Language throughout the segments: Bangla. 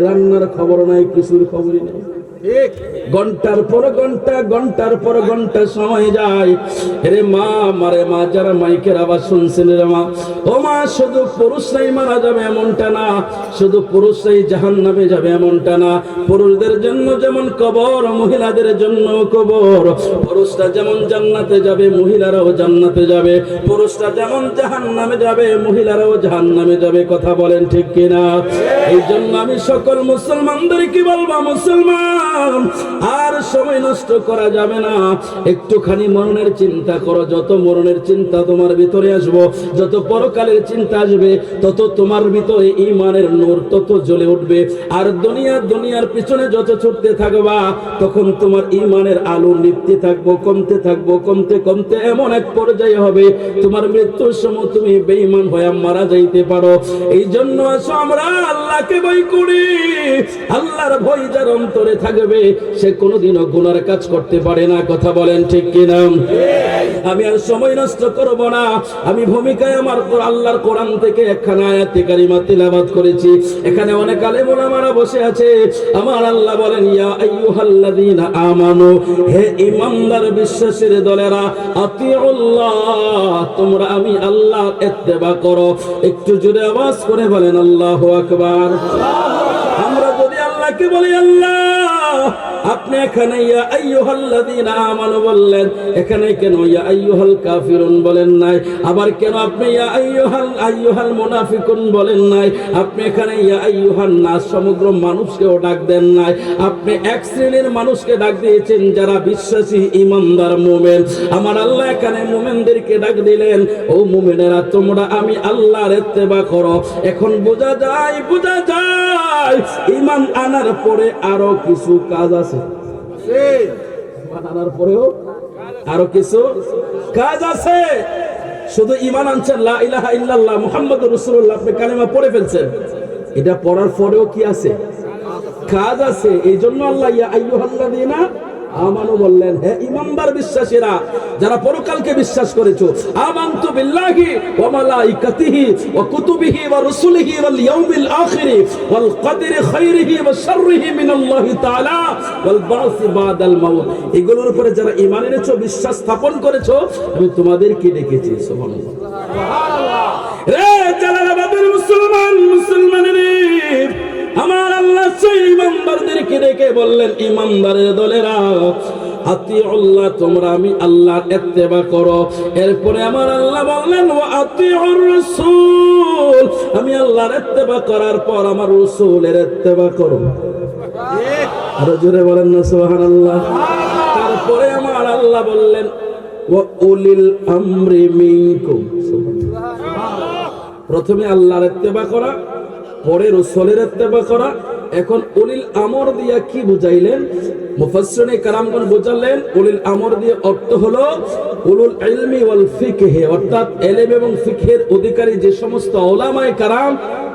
রান্নার খবর নাই, কিছুর খবরই নেই। ঘন্টার পর ঘন্টা, ঘন্টার পর ঘন্টা সময় যায়। রে মা, মারে মা, যারা মাইকের আওয়াজ শুনছেন রে মা, ও মা, শুধু পুরুষরাই মারা যাবে এমনটা না, শুধু পুরুষরাই জাহান্নামে যাবে এমনটা না। পুরুষদের জন্য যেমন কবর, মহিলাদের জন্য কবর। পুরুষরা যেমন জান্নাতে যাবে, মহিলারাও জান্নাতে যাবে। পুরুষরা যেমন জাহান্নামে যাবে, মহিলারাও জাহান্নামে যাবে। কথা বলেন ঠিক কিনা? এই জন্য আমি সকল মুসলমানদেরকে বলবো, মুসলমান আর সময় নষ্ট করা যাবে না। একটুখানি মরণের চিন্তা করো। যত মরণের চিন্তা তোমার ভিতরে আসবো, যত পরকালের চিন্তা আসবে, তত তোমার ভিতরে ঈমানের নূর তত জ্বলে উঠবে। আর দুনিয়ার পিছনে যত ছুটতে থাকবা, তখন তোমার ঈমানের আলো নিভতে থাকবো, কমতে থাকবো, কমতে কমতে এমন এক পর্যায়ে হবে তোমার মৃত্যুর সময় তুমি বেঈমান হয়ে মারা যাইতে পারো। এই জন্য আসো আমরা আল্লাহকে ভয় করি। আল্লাহর ভয় যার অন্তরে থাকবে, সে কোনোদিনও গুনার কাজ করতে পারে না। কথা বলেন ঠিক কিনা? আমি আর সময় নষ্ট করব না। আমি ভূমিকায় আমার আল্লাহর কোরআন থেকে একখানা আয়াতে কারিমা তিলাওয়াত করেছি। এখানে অনেক আলেম ওলামারা বসে আছে। আমার আল্লাহ বলেন, ইয়া আইয়ুহাল্লাযীনা আমানু, হে ঈমানদার বিশ্বাসীর দলেরা, আতিউল্লাহ, তোমরা আমি আল্লাহর ইত্তেবা করো। একটু জোরে আওয়াজ করে বলেন আল্লাহু আকবার। আমরা যদি আল্লাহকে বলি, আল্লাহ, আপনি এখানে ইয়া আইয়ুহাল্লাযীনা আমানু বললেন, এখানে কেন ইয়া আইয়ুহাল কাফিরুন বলেন নাই? আবার কেন আপনি ইয়া আইয়ুহাল মুনাফিকুন বলেন নাই? আপনি এখানে ইয়া আইয়ুহান নাস, সমগ্র মানুষকেও ডাক দেন নাই। আপনি এক শ্রেণীর মানুষকে ডাক দিয়েছেন যারা বিশ্বাসী, ঈমানদার, মুমিন। আমার আল্লাহ এখানে মুমিনদেরকে ডাক দিলেন, ও মুমিনেরা, তোমরা আমি আল্লাহর ইত্তেবা করো। এখন বোঝা যায় ঈমান আনার পরে আরো কিছু কাজ আছে। ঈমান আনার পরেও আরো কিছু কাজ আছে। শুধু ঈমান আনছেন, লা ইলাহা ইল্লাল্লাহ মুহাম্মাদুর রাসূলুল্লাহ, আপনি কালেমা পড়ে ফেলছেন, এটা পড়ার পরেও কি আছে? কাজ আছে। এই জন্য আল্লাহ ইয়া আইয়ুহাল্লাযীনা আমানু বললেন, হে ঈমানদার বিশ্বাসীরা, যারা পরকালকে বিশ্বাস করেছো, আমানতু বিল্লাহি ওয়া মালাইকাতিহি ওয়া কুতুবিহি ওয়া রুসুলিহি ওয়াল ইয়াউমিল আখির ওয়াল কদরি খাইরিহি ওয়া শাররিহি মিনাল্লাহি তাআলা ওয়াল বাসি বাদাল মাউত। এগুলোর উপরে যারা ঈমান এনেছো, বিশ্বাস স্থাপন করেছো, আমি তোমাদেরকে ডেকেছি। সুবহানাল্লাহ, সুবহানাল্লাহ। রে জালালাবাদের মুসলমানেরা, আমার আল্লাহ সেই ঈমানদারদেরকে ডেকে বললেন, ঈমানদারের দলেরা, আতিউল্লাহ, তোমরা আমি আল্লাহর ইত্তেবা করো। এরপরে আমার আল্লাহ বললেন, ওয়া আতিউর রাসূল, আমি আল্লাহর ইত্তেবা করার পর আমার রাসূলের ইত্তেবা করো। আরো জোরে বলেন না সুবহানাল্লাহ। তারপরে আমার আল্লাহ বললেন, ওয়া উলিল আমরি মিনকুম। প্রথমে আল্লাহর ইত্তেবা করা, পরে রাসূলের ইত্তেবা করা। এখন উলিল আমর দিয়া কি বুঝাইলেন? মুফাসসিরিনে কারামগণ বুঝালেন, উলিল আমর দিয়ে অর্থ হলো উলুল ইলমি ওয়াল ফিকহ, অর্থাৎ ইলম এবং ফিকহের অধিকারী যে সমস্ত উলামায়ে কারাম,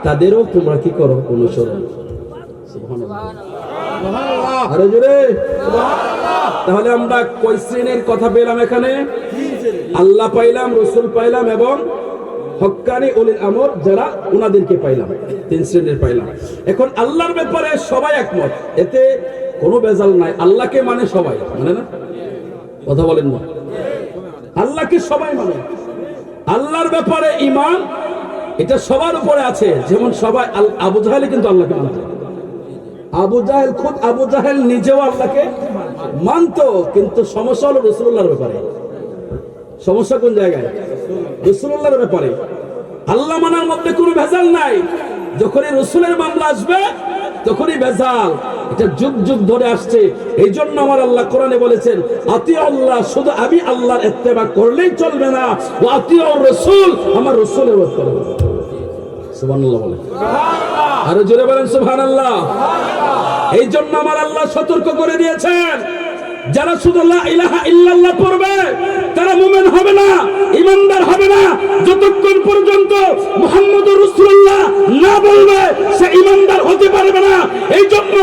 তাদেরও তোমরা কি করো? অনুসরণ। সুবহানাল্লাহ, সুবহানাল্লাহ। আরে জোরে সুবহানাল্লাহ। তাহলে আমরা কয় শ্রেণীর কথা পেলাম এখানে? আল্লাহ পাইলাম, রাসূল পাইলাম এবং হক্কানি উলিল আমর যারা, ওনাদেরকে পাইলাম। তিন শ্রেণীর পাইলাম। এখন আল্লাহর ব্যাপারে সবাই একমত, এতে কোনো বেজাল নাই। আল্লাহকে মানে সবাই, মানে না? কথা বলেন না? আল্লাহকে সবাই মানে। আল্লাহর ব্যাপারে ঈমান, এটা সবার উপরে আছে। যেমন সবাই, আবু জাহেল কিন্তু আল্লাহকে মানত। আবু জাহেল নিজেও আল্লাহকে মানত, কিন্তু সমস্যা হলো রাসূলুল্লাহর ব্যাপারে। সমস্যা কোন জায়গায়? রাসূলুল্লাহর ব্যাপারে। আল্লাহ মানার মধ্যে কোনো ভেজাল নাই। যখনই রাসূলের মামলা আসবে, তখনই ভেজাল। এটা যুগ যুগ ধরে আসছে। এই জন্য আমার আল্লাহ কোরআনে বলেছেন, আতিউল্লাহ, শুধু আমি আল্লাহর ইত্তেবা করলেই চলবে না, ওয়া আতিউর রাসূল, আমার রাসূলের ইত্তেবা করতে হবে। সুবহানাল্লাহ বলেন, সুবহানাল্লাহ। আরো জোরে বলেন সুবহানাল্লাহ, সুবহানাল্লাহ। এই জন্য আমার আল্লাহ সতর্ক করে দিয়েছেন, যারা শুধু লা ইলাহা ইল্লাল্লাহ পড়বে, তারা মুমিন হবে না, ঈমানদার হবে না। যতক্ষণ পর্যন্ত মুহাম্মদুর রাসূলুল্লাহ না বলবে, সে ঈমানদার হতে পারবে না। এই জন্য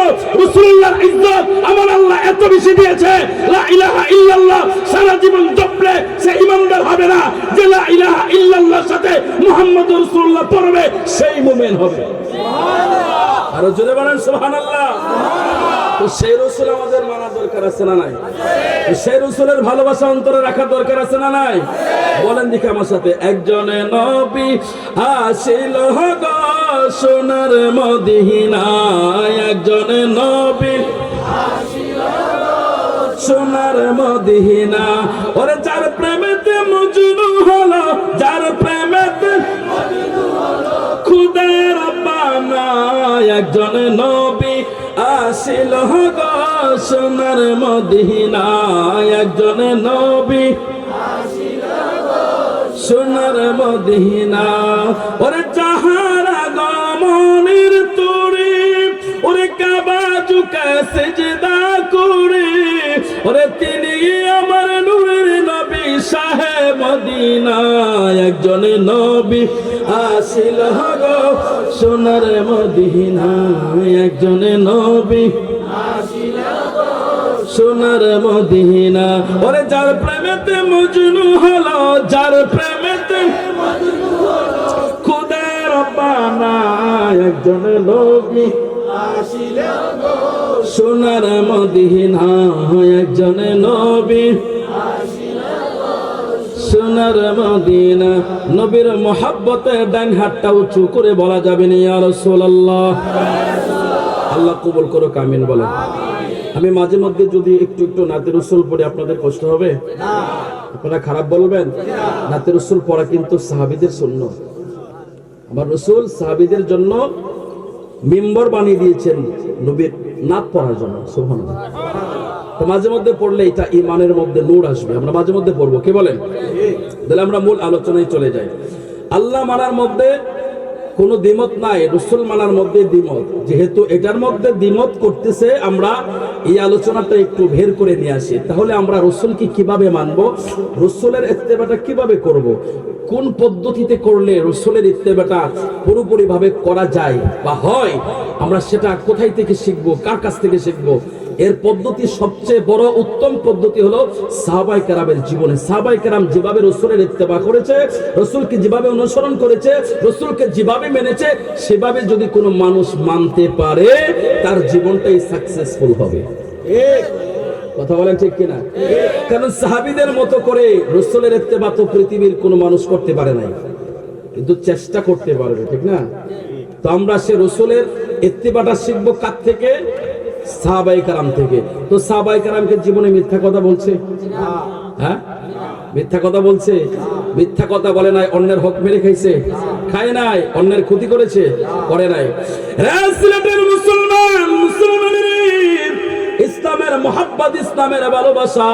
রাসূলুল্লাহর ইজ্জত আমার আল্লাহ এত বেশি দিয়েছে, লা ইলাহা ইল্লাল্লাহ সারা জীবন জপলে সে ঈমানদার হবে না। যে লা ইলাহা ইল্লাল্লাহর সাথে মুহাম্মদুর রাসূলুল্লাহ পড়বে, সেই মুমিন হবে। সুবহানাল্লাহ। আরো জোরে বলেন সুবহানাল্লাহ। তো সেই রাসূল আমাদের মানা দরকার আছে না নাই? সেই রাসূলের ভালোবাসা অন্তরে রাখা দরকার আছে না নাই? বলেন দেখি আমার সাথে, একজনে নবী আসিল গো সোনার মদিনায়, একজনে নবী আসিল গো সোনার মদিনা, ওরে যার প্রেমেতে মজনু হলো, যার প্রেমেতে মজনু হলো খুদা রব্বানা, একজনে নবী আসিল গো সোনার মদিনা, একজনে নবী আসিল গো সোনার মদিনা, ওরে যাহারা গমনের তোরে, ওরে কাবা ঝুঁকে সিজদা করে, ওরে তিনি আমার নূরের নবী শাহে মদিনা, একজনে নবী আসিল গো সোনার মদিনা, একজনে নবী আসিল গো সোনার মদিনা, ওরে যার প্রেমেতে মজনু হলো, যার প্রেমেতে মজনু হলো খুদা রব্বানা, একজনে নবী আসিল গো সোনার মদিনা, একজনে নবী আসিল গো সোনার মদিনা। নবীর মহব্বতে ডান হাতটা উঁচু করে বলা যাবে না ইয়া রাসূলুল্লাহ। আল্লাহ কবুল করো, আমিন বলেন। আমি মাঝে মধ্যে যদি একটু একটু নাতে রাসূল পড়ে আপনাদের কষ্ট হবে না? আপনারা খারাপ বলবেন? নাতে রাসূল পড়া কিন্তু সাহাবীদের সুন্নাত। আমার রাসূল সাহাবীদের জন্য মিম্বর বানিয়ে দিয়েছেন নবীর নাত পড়ার জন্য, সুবহানাল্লাহ। তো মাঝে মধ্যে পড়লে এটা ঈমানের মধ্যে নূর আসবে। আমরা মাঝে মধ্যে পড়বো, কি বলেন? তাহলে আমরা মূল আলোচনায় চলে যাই। আল্লাহ মানার মধ্যে কোনো দ্বিমত নাই, রাসূল মানার মধ্যে দ্বিমত। যেহেতু এটার মধ্যে দ্বিমত করতেছে, আমরা এই আলোচনাটা একটু বের করে নিয়ে আসি। তাহলে আমরা রাসূলকে কিভাবে মানবো, রাসূলের ইত্তেবাটা কিভাবে করব, কোন পদ্ধতিতে করলে রাসূলের ইত্তেবাটা পুরোপুরি ভাবে করা যায় বা হয়, আমরা সেটা কোথায় থেকে শিখবো, কার কাছ থেকে শিখবো? এর পদ্ধতি সবচেয়ে বড় উত্তম পদ্ধতি হলো সাহাবায়ে কেরামের জীবনে। সাহাবায়ে কেরাম যেভাবে রাসূলের ইত্তেবা করেছে, রাসূলকে যেভাবে অনুসরণ করেছে, রাসূলকে যেভাবে মেনেছে, সেভাবে যদি কোনো মানুষ মানতে পারে, তার জীবনটাই সাকসেসফুল হবে। কথা বলেন ঠিক কিনা? কারণ সাহাবীদের মতো করে রাসূলের ইত্তেবা তো পৃথিবীর কোনো মানুষ করতে পারে নাই, কিন্তু চেষ্টা করতে পারবে, ঠিক না? তো আমরা সে রাসূলের ইত্তেবাটা শিখবো কার থেকে? সাহাবায়ে কেরাম থেকে। তো সাহাবায়ে কেরামকে জীবনে মিথ্যা কথা বলছে? হ্যাঁ, মিথ্যা কথা বলছে? মিথ্যা কথা বলে নাই, অন্যের হক মেরে খাইছে? খায় নাই। অন্যের ক্ষতি করেছে? করে নাই। রাসূলের মুসলমান, মুসলমানের ইসলামের মহব্বত, ইসলামের ভালোবাসা,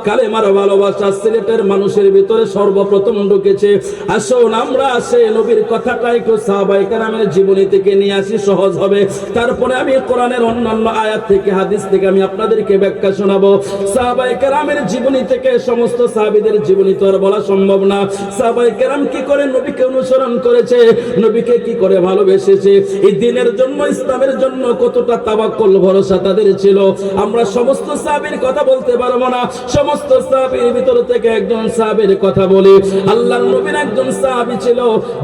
কালেমার ভালোবাসা সিলেটের মানুষের ভিতরে সর্বপ্রথম ঢুকেছে। আসুন আমরা সে নবীর কথাটা একটু সাহাবায়ে কেরামের জীবনী থেকে নিয়ে আসি, সহজ হবে। তারপরে আমি কোরআনের অন্যান্য আয়াত থেকে, হাদিস থেকে আমি আপনাদেরকে ব্যাখ্যা শোনাবো। সাহাবায়ে কেরামের জীবনী থেকে সমস্ত সাহাবীদের জীবনী তো আর বলা সম্ভব না। সাহাবায়ে কেরাম কি করে নবীকে অনুসরণ করেছে, নবীকে কি করে ভালোবেসেছে, এই দ্বীনের জন্য, ইসলামের জন্য কতটা তাওয়াক্কুল ভরসা তাদের ছিল, আমরা সমস্ত সাহাবীর কথা বলতে পারবো না। সমস্ত সাহাবীর ভিতর থেকে একজন সাহাবীর কথা বলি। আল্লাহর নবীর একজন সাহাবী ছিল,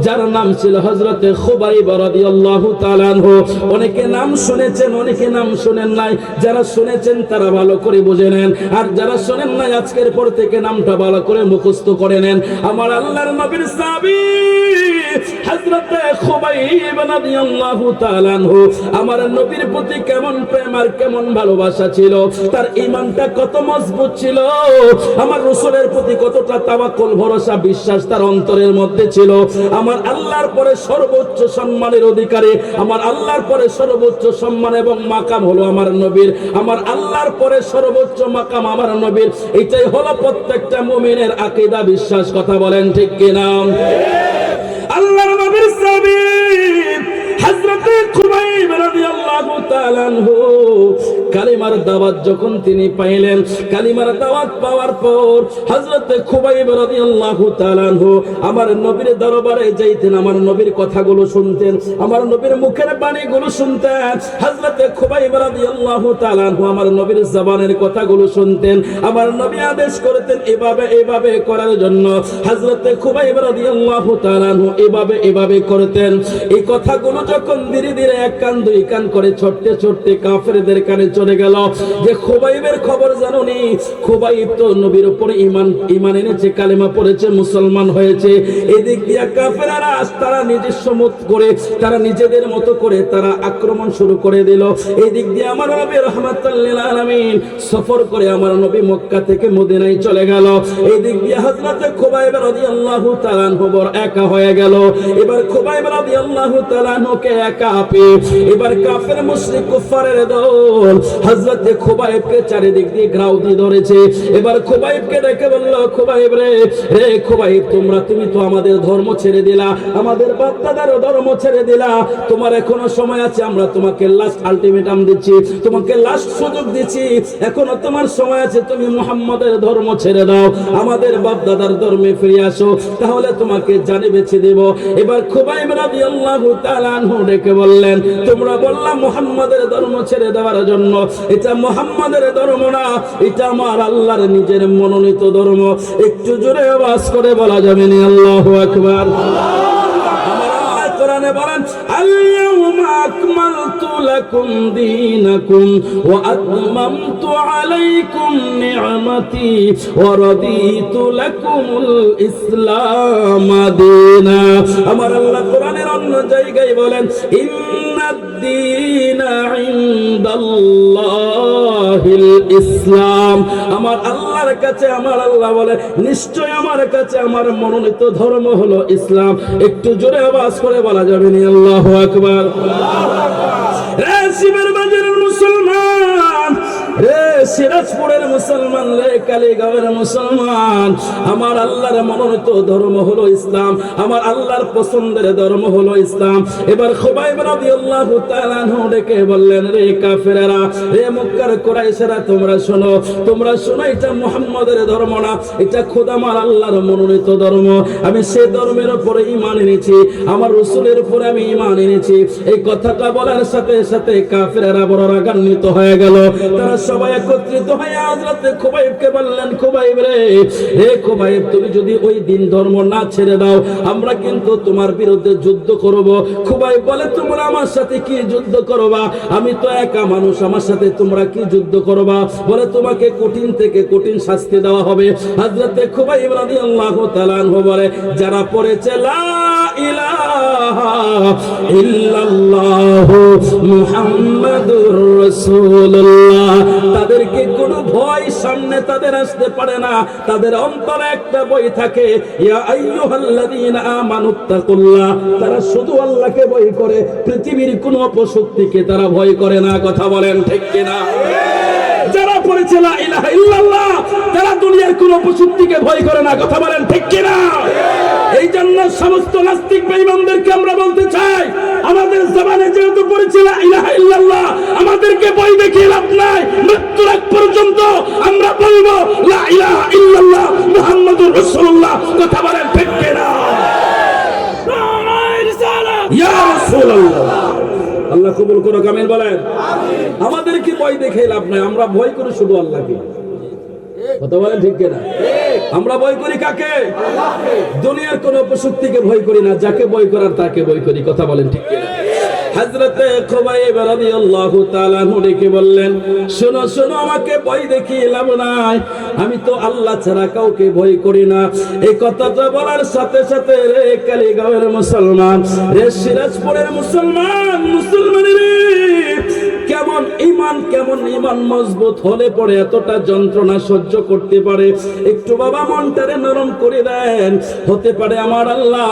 যার নাম ছিল হযরতে খুবাইব রাদিয়াল্লাহু তাআলা আনহু। অনেকে নাম শুনেছেন, অনেকে নাম শুনেন নাই। যারা শুনেছেন তারা ভালো করে বুঝে নেন, আর যারা শুনেন নাই আজকের পর থেকে নামটা ভালো করে মুখস্থ করে নেন। আমার আল্লাহর নবীর সাহাবী হযরতে খুবাইব রাদিয়াল্লাহু তাআলা আনহু, আমার নবীর প্রতি কেমন প্রেম আর কেমন ভালোবাসা ছিল, তার ঈমানটা কত মজবুত ছিল, আমার রাসূলের প্রতি কতটা তাওয়াক্কুল ভরসা বিশ্বাস তার অন্তরের মধ্যে ছিল। আমার আল্লাহর পরে সর্বোচ্চ সম্মানের অধিকারী, আমার আল্লাহর পরে সর্বোচ্চ সম্মান এবং মাকাম হলো আমার নবীর। আমার আল্লাহর পরে সর্বোচ্চ মাকাম আমার নবীর। এটাই হলো প্রত্যেকটা মুমিনের আকীদা, বিশ্বাস। কথা বলেন ঠিক কিনা? আল্লাহর নবীর সাহাবী হযরতে খুবাইব রাদিয়াল্লাহু তাআলা আনহু কালিমার দাওয়াত যখন তিনি পাইলেন, কালিমার দাওয়াত পাওয়ার পর হযরত খুবাইব রাদিয়াল্লাহু তাআলা আনহু আমার নবীর দরবারে যাইতেন, আমার নবীর কথাগুলো শুনতেন, আমার নবীর মুখের বাণীগুলো শুনতেন। হযরত খুবাইব রাদিয়াল্লাহু তাআলা আনহু আমার নবীর জবানের কথাগুলো শুনতেন, আমার নবী আদেশ করতেন এভাবে এভাবে করার জন্য। হযরত খুবাইব রাদিয়াল্লাহু তাআলা আনহু এভাবে করতেন। এই কথাগুলো যখন ধীরে ধীরে এক কান দুই কান করে ছড়তে ছড়তে কাফেরদের কানে চলে গেল যে খুবাইবের খবর জানোনি, খুবাইব তো নবীর উপরে ঈমান এনেছে, কালেমা পড়েছে, মুসলমান হয়েছে। এদিক দিয়ে কাফেররা তারা নিজস্ব মত করে, তারা নিজেদের মতো করে তারা আক্রমণ শুরু করে দিল। এদিক দিয়ে আমার নবী রাহমাতুল লিল আলামিন সফর করে আমার নবী মক্কা থেকে মদিনায় চলে গেল। এদিক দিয়ে হযরত খুবাইব রাদিয়াল্লাহু তাআলা আনহু একা হয়ে গেল। এবার খুবাইব রাদিয়াল্লাহু তাআলা আনহুকে একা পেয়ে এবার কাফের মুশরিক কুফারের দল হযরত খুবাইবকে চারিদিক দিয়ে ঘেরাও দিয়ে ধরেছে। এবার খুবাইবকে ডেকে বলল, খুবাইব রে খুবাইব, তুমি তো আমাদের ধর্ম ছেড়ে দিলা, আমাদের বাপ দাদার ধর্ম ছেড়ে দিলা, তোমার এখনো সময় আছে, আমরা তোমাকে লাস্ট আলটিমেটাম দিচ্ছি, তোমাকে লাস্ট সুযোগ দিচ্ছি, এখনো তোমার সময় আছে, তুমি মুহাম্মাদের ধর্ম ছেড়ে দাও, আমাদের বাপ দাদার ধর্মে ফিরে আসো, তাহলে তোমাকে জানে বেছে দেব। এবার খুবাইব রাদিয়াল্লাহু তাআলা আনহু ডেকে বললেন, তোমরা বললা মুহাম্মাদের ধর্ম ছেড়ে দেওয়ার জন্য, এটা মুহাম্মাদের ধর্ম না, এটা আমার আল্লাহর নিজের মনোনীত ধর্ম। একটু জোরে আওয়াজ করে বলা যাবে না আল্লাহু আকবার। কোরআনে বলেন, আল-ইয়াউমা আকমালতু লাকুম দীনাকুম ওয়া আতমামতু আলাইকুম নি'মাতি ওয়া রাদিতু লাকুমুল ইসলাম দীনা। আমার আল্লাহ কোরআনের অন্য জায়গায় বলেন, ইন্নাদ-দীনা ইনদাল্লাহিল ইসলাম। আমার আল্লাহর কাছে, আমার আল্লাহ বলে, নিশ্চয় আমার কাছে আমার মনোনীত ধর্ম হলো ইসলাম। একটু জোরে আওয়াজ করে বলা যাবে না আল্লাহু আকবার। রে শিবের বাজারের মুসলমান, রে সিরাজপুরের মুসলমান, রে কালীগাঁওয়ের মুসলমান, আমার আল্লাহর মনোনীত ধর্ম হলো ইসলাম, আমার আল্লাহর পছন্দের ধর্ম হলো ইসলাম। এবার খুবাইব রাদিয়াল্লাহু তাআলা আনহু ডেকে বললেন, রে কাফেররা, রে মক্কার কুরাইশরা, তোমরা শোনো, এটা মুহাম্মাদের ধর্ম না, এটা খোদ আমার আল্লাহর মনোনীত ধর্ম। আমি সেই ধর্মের উপরে ঈমান এনেছি, আমার রাসূলের উপরে আমি ঈমান এনেছি। এই কথাটা বলার সাথে সাথে কাফেররা বড় রাগান্বিত হয়ে গেল। তারা সবাই একত্রিত হয়ে হযরত খুবাইবকে বললেন, খুবাইব রে খুবাইব, তুমি যদি ওই দিন ধর্ম না ছেড়ে দাও, আমরা কিন্তু তোমার বিরুদ্ধে যুদ্ধ করব। খুবাইব বলে, তোমরা আমার সাথে কি যুদ্ধ করবা? আমি তো একা মানুষ, আমার সাথে তোমরা কি যুদ্ধ করবা? বলে, তোমাকে কঠিন থেকে কঠিন শাস্তি দেওয়া হবে। হযরত খুবাইব রাদিয়াল্লাহু তাআলা আনহু বলে, যারা পড়েছে লা ইলাহা ইল্লাল্লাহু মুহাম্মাদুর রাসূলুল্লাহ, তাদেরকে কোনো ভয় সামনে তাদের আসতে পারে না। তাদের অন্তরে একটা ভয় থাকে, ইয়া আইয়ুহাল্লাযীনা আমানুত্তাকুল্লাহ, তারা শুধু আল্লাহকে ভয় করে, পৃথিবীর কোনো অপশক্তিকে তারা ভয় করে না। কথা বলেন ঠিক কিনা? যারা পড়েছে লা ইলাহা ইল্লাল্লাহ, তারা দুনিয়ার কোনো অপশক্তিকে ভয় করে না। কথা বলেন ঠিক কিনা? এই জন্য সমস্ত নাস্তিক বেঈমানদেরকে আমরা বলতে চাই, আমাদের জবানে যেহেতু পড়েছে লা ইলাহা ইল্লাল্লাহ, আমাদেরকে ভয় দেখিয়ে লাভ নাই। মৃত্যুর আগ পর্যন্ত আমরা বলবো লা ইলাহা ইল্লাল্লাহ মুহাম্মাদুর রাসূলুল্লাহ। কথা বলেন ঠিক কিনা? ইয়া রাসূলুল্লাহ, আল্লাহ কবুল করুক, আমিন বলেন। আমাদেরকে ভয় দেখে লাভ নাই, আমরা ভয় করি শুধু আল্লাহকে। কথা বলেন ঠিক কিনা? আমরা ভয় করি কাকে? দুনিয়ার কোন অপশক্তিকে ভয় করি না, যাকে ভয় করার তাকে ভয় করি। কথা বলেন ঠিক কিনা? হযরতে খুবাইব রাদিয়াল্লাহু তাআলা আনহু ডেকে বললেন, শোনো শোনো, আমাকে ভয় দেখিয়ে লাভ নাই, আমি তো আল্লাহ ছাড়া কাউকে ভয় করি না। এই কথাটা বলার সাথে সাথে রে কালীগাঁওয়ের মুসলমান, রে সিরাজপুরের মুসলমান, মুসলমানের কেমন ঈমান মজবুত হলে পরে এতটা যন্ত্রণা সহ্য করতে পারে? একটু বাবা মনটারে নরম করে দেন। হতে পারে আমার আল্লাহ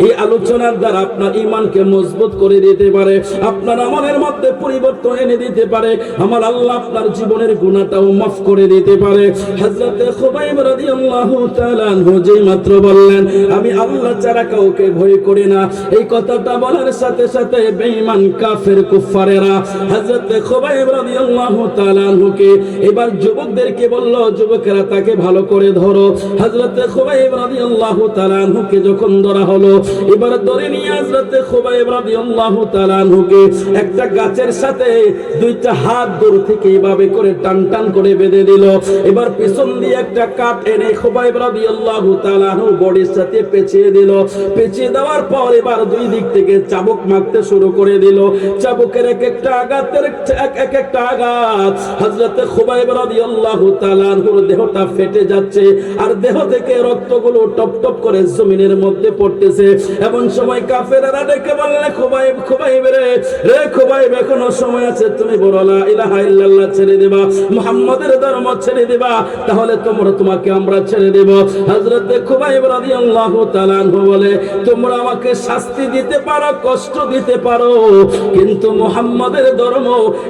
এই আলোচনার দ্বারা আপনার ঈমানকে মজবুত করে দিতে পারে, আপনার আমলের মধ্যে পরিবর্তন এনে দিতে পারে। আমার আল্লাহ আপনার জীবনের গুনাহটাও মাফ করে দিতে পারে। হযরতে খুবাইব রাদিয়াল্লাহু তাআলা আনহু যেই মাত্র বললেন, আমি আল্লাহ ছাড়া কাউকে ভয় করি না, এই কথাটা বলার সাথে সাথে বেঈমান কাফের কুফারেরা হযরতে খুবাইব রাদিয়াল্লাহু তাআলা আনহুকে এবার যুবকদেরকে বলল, যুবকেরা তাকে ভালো করে ধরো। হযরত খুবাইব রাদিয়াল্লাহু তাআলা আনহুকে যখন ধরা হলো, এবার ধরে নিয়ে হযরত খুবাইব রাদিয়াল্লাহু তাআলা আনহুকে একটা গাছের সাথে দুইটা হাত দূর থেকে এভাবে করে টান টান করে বেঁধে দিল। এবার পিছন দিয়ে একটা কাঠ এনে খুবাইব রাদিয়াল্লাহু তাআলা আনহু বডির সাথে পেঁচিয়ে দিল। পেঁচিয়ে দেওয়ার পর এবার দুই দিক থেকে চাবুক মারতে শুরু করে দিল। চাবুকের এক একটা আঘাতের এক একটা আঘাত হযরত খুবাইব রাদিয়াল্লাহু তাআলা আনহুর দেহটা ফেটে যাচ্ছে, আর দেহ থেকে রক্তগুলো টপ টপ করে জমিনের মধ্যে পড়তেছে। এমন সময় কাফেররা ডেকে বললে, খুবাইব খুবাইব রে খুবাইব, এখনো সময় আছে, তুমি বলো লা ইলাহা ইল্লাল্লাহ ছেড়ে দেবা, মুহাম্মাদের ধর্ম ছেড়ে দেবা, তাহলে তোমাকে আমরা ছেড়ে দেব। হযরত খুবাইব রাদিয়াল্লাহু তাআলা আনহু বলে, তোমরা আমাকে শাস্তি দিতে পারো, কষ্ট দিতে পারো, কিন্তু মুহাম্মাদের ধর্ম,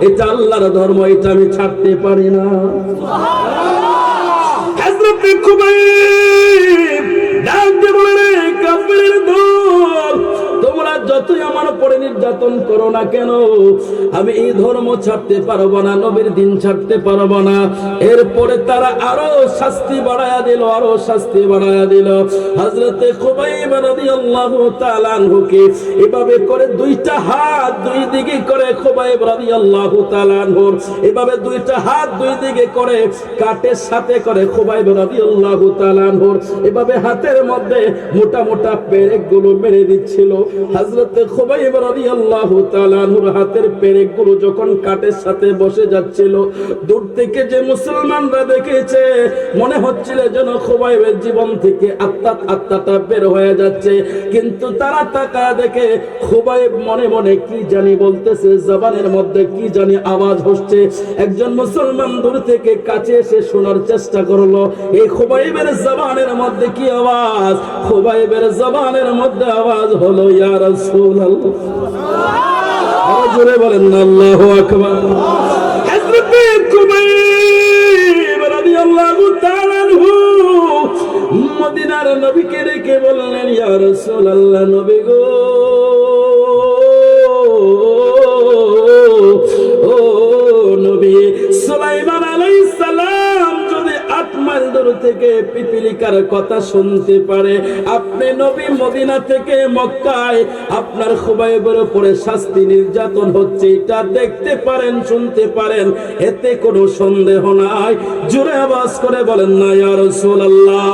এটা আল্লাহর ধর্ম, এটা আমি ছাড়তে পারি না। হযরত খুবাইব ডাক দিয়ে বলে, কাফেরের দল, তোমরা যতই আমার উপরে নির্যাতন করো না কেন, আমি এই ধর্ম ছাড়তে পারবো না, নবীর দিন ছাড়তে পারবো না। এরপরে তারা আরো শাস্তি বাড়ায়া দিল, আরো শাস্তি বাড়ায়া দিল। হযরত খুবাইব রাদিয়াল্লাহু তাআলা আনহুকে এভাবে করে দুইটা হাত দুই দিকে করে, খুবাইব রাদিয়াল্লাহু তাআলা আনহুর এভাবে দুইটা হাত দুই দিকে করে কাটের সাথে করে খুবাইব রাদিয়াল্লাহু তাআলা আনহুর এভাবে হাতের মধ্যে মোটা মোটা পেরেকগুলো মেরে দিচ্ছিল। হযরত খুবাইব রাদিয়াল্লাহু তাআলা আনহুর হাতের পেরেকগুলো যখন কাটের সাথে বসে যাচ্ছিল, দূর থেকে যে মুসলমানরা দেখেছে, মনে হচ্ছিল যেন খুবাইবের জীবন থেকে আত্মাটা বের হয়ে যাচ্ছে। কিন্তু তারা তাকায় দেখে খুবাইব মনে মনে কি জানি বলতেছে, জবানের মধ্যে কি জানি আওয়াজ হচ্ছে। একজন মুসলমান দূর থেকে কাছে এসে শোনার চেষ্টা করলো, এই খুবাইবের জবানের মধ্যে কি আওয়াজ? খুবাইবের জবানের মধ্যে আওয়াজ হলো, ইয়া রাসূলুল্লাহ। আরো জোরে বলেন না, আল্লাহু আকবার। হযরত খুবাইব রাদিয়াল্লাহু তাআলা আনহু মদিনার নবীকে ডেকে বললেন, ইয়া রাসূলুল্লাহ, নবী গো, ও নবী, সুলাইমান আলাইহিস সালাম যদি 8 মাইল দূর থেকে পিপিলিকার কথা শুনতে পারে, আপনি নবী মদিনা থেকে মক্কায় আপনার খুবাইবের উপরে শাস্তি নির্যাতন হচ্ছে, এটা দেখতে পারেন, শুনতে পারেন, এতে কোনো সন্দেহ নাই। জোরে আওয়াজ করে বলেন না, ইয়া রাসূলুল্লাহ।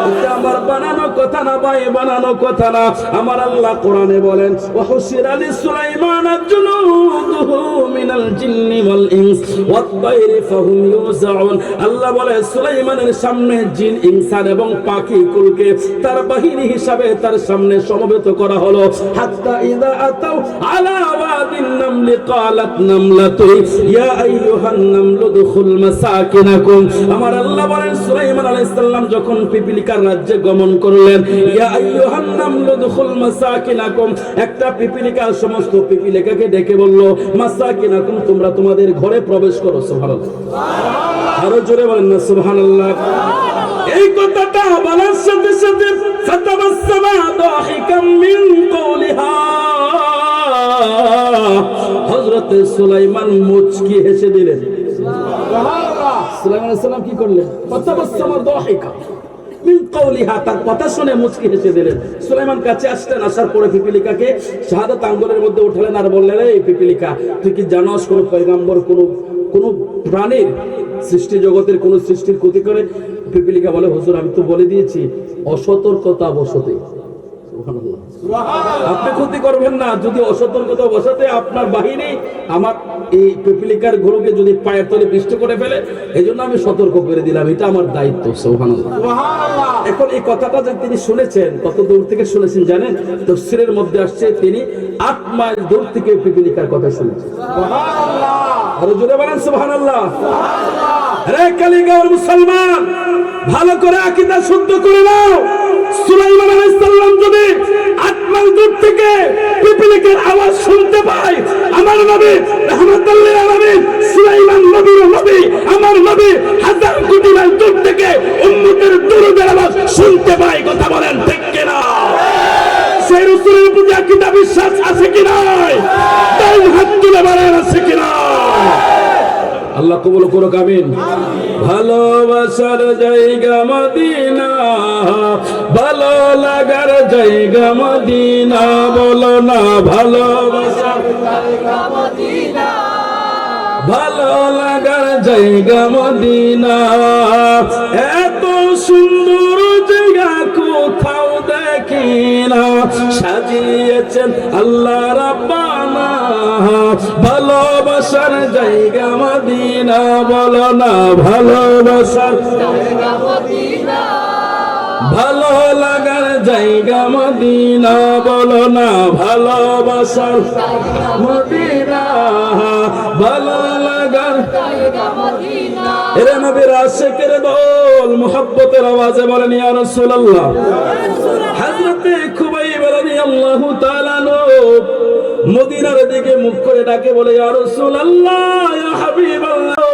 এটা আমার বানানো কথা না ভাই, বানানো কথা না। আমার আল্লাহ কোরআনে বলেন, ওয়া হুসিরা লিসুলাইমান জুনুদুহু মিনাল জিন্নি ওয়াল ইনস ওয়াত তায়রি ফাহুম ইউজাউন। আল্লাহ বলে, সুলাইমানের সামনে জিন, ইনসান এবং পাখি কুলকে তার বাহিনী হিসাবে তার সামনে সমবেত করা হলো। হাত্তা ইযা আতাউ আলা ওয়াদিন নামলি ক্বালাত নামলাতু ইয়া আইয়ুহান নামলু দুখুল মাসাকিনাকুম। আমার আল্লাহ বলেন, সুলাইমান আলাইহিস সালাম যখন পিপিলিকার রাজ্যে গমন করলেন, ইয়া আইয়ুহান নামলু দুখুল মাসাকিনাকুম, একটা পিপিলিকা সমস্ত পিপিলিকাকে ডেকে বলল, মাসাকিনাকুম, তোমরা তোমাদের ঘরে প্রবেশ করো। সুবহানাল্লাহ। আরো জোরে বলেন না, সুবহানাল্লাহ। এই কথাটা বলার সাথে সাথে ফাতাবাসসামা দাহিকাম মিন কওলিহা, হযরত সুলাইমান মুচকি হেসে দিলেন। সুবহানাল্লাহ। সুলাইমান আলাইহিস সালাম কি করলেন? ফাতাবাসসামা দাহিকা মিন কওলিহা, তার কথা শুনে মুচকি হেসে দিলেন। সুলাইমান কাছে আসলেন, আসার পরে পিপিলিকাকে শাহাদাত আঙ্গুলের মধ্যে উঠালেন আর বললেন, এই পিপিলিকা, তুই কি জানোস কোন পয়গম্বর কোন প্রাণীর সৃষ্টি জগতের কোন সৃষ্টির ক্ষতি করে? পিপিলিকা বলে, হুজুর, আমি তো বলে দিয়েছি, অসতর্কতা বশতে। সুবহানাল্লাহ। আপনি ক্ষতি করবেন না, যদি অসতর্কতা বশতে আপনার বাহিনী আমার এই পিপিলিকার ঘোড়াকে যদি পায়ের তলে পিষ্ট করে ফেলে, এই জন্য আমি সতর্ক করে দিলাম, এটা আমার দায়িত্ব। সুবহানাল্লাহ। এখন এই কথাটা যে তিনি শুনেছেন, কত দূর থেকে শুনেছেন জানেন? তাফসীরের মধ্যে আসছে, তিনি 8 মাইল দূর থেকে পিপিলিকার কথা শুনেছেন। সুবহানাল্লাহ। আরো জোরে বলেন সুবহানাল্লাহ। আরে কালিগাঁওয়ের মুসলমান, ভালো করে আকীদা শুদ্ধ করে নাও। সুলাইমান আলাইহিস সালাম যদি 8 মাইল দূর থেকে পিপিলিকার আওয়াজ শুনতে পায়, আমার নবী রাহমাতুল লিল আলামিন সুলাইমান নবীর নবী, আমার নবী 1000 কোটি মাইল দূর থেকে উম্মতের দুরূদের আওয়াজ শুনতে পায়। কথা বলেন ঠিক কি না? সেই রাসূলের প্রতি আকীদা বিশ্বাস আছে কি নাই? তাই হাত তুলে বলেন, আছে কি না? আল্লাহ কবুল করুক, আমিন। ভালোবাসার জায়গা মদিনা, ভালো লাগার জায়গা মদিনা, বলো না ভালোবাসার জায়গা মদিনা, ভালো লাগার জায়গা মদিনা। এত সুন্দর জায়গা কোথাও দেখি না, সাজিয়েছেন আল্লাহ রাব্বানা। ভালোবাসার জায়গা মদিনা, বলো না ভালোবাসার জায়গা মদিনা, ভালো লাগার জায়গা মদিনা, বলো না ভালোবাসার মদিনা, ভালো লাগার জায়গা মদিনা। এরে নবীর আশিকের দল মুহাব্বতের আওয়াজে বলেন ইয়া রাসূলুল্লাহ। হযরতে খুবাইব রাদিয়াল্লাহু তাআলা মদিনার দিকে মুখ করে ডাকে বলে ইয়া রাসূলুল্লাহ, ইয়া হাবিবাল্লাহ,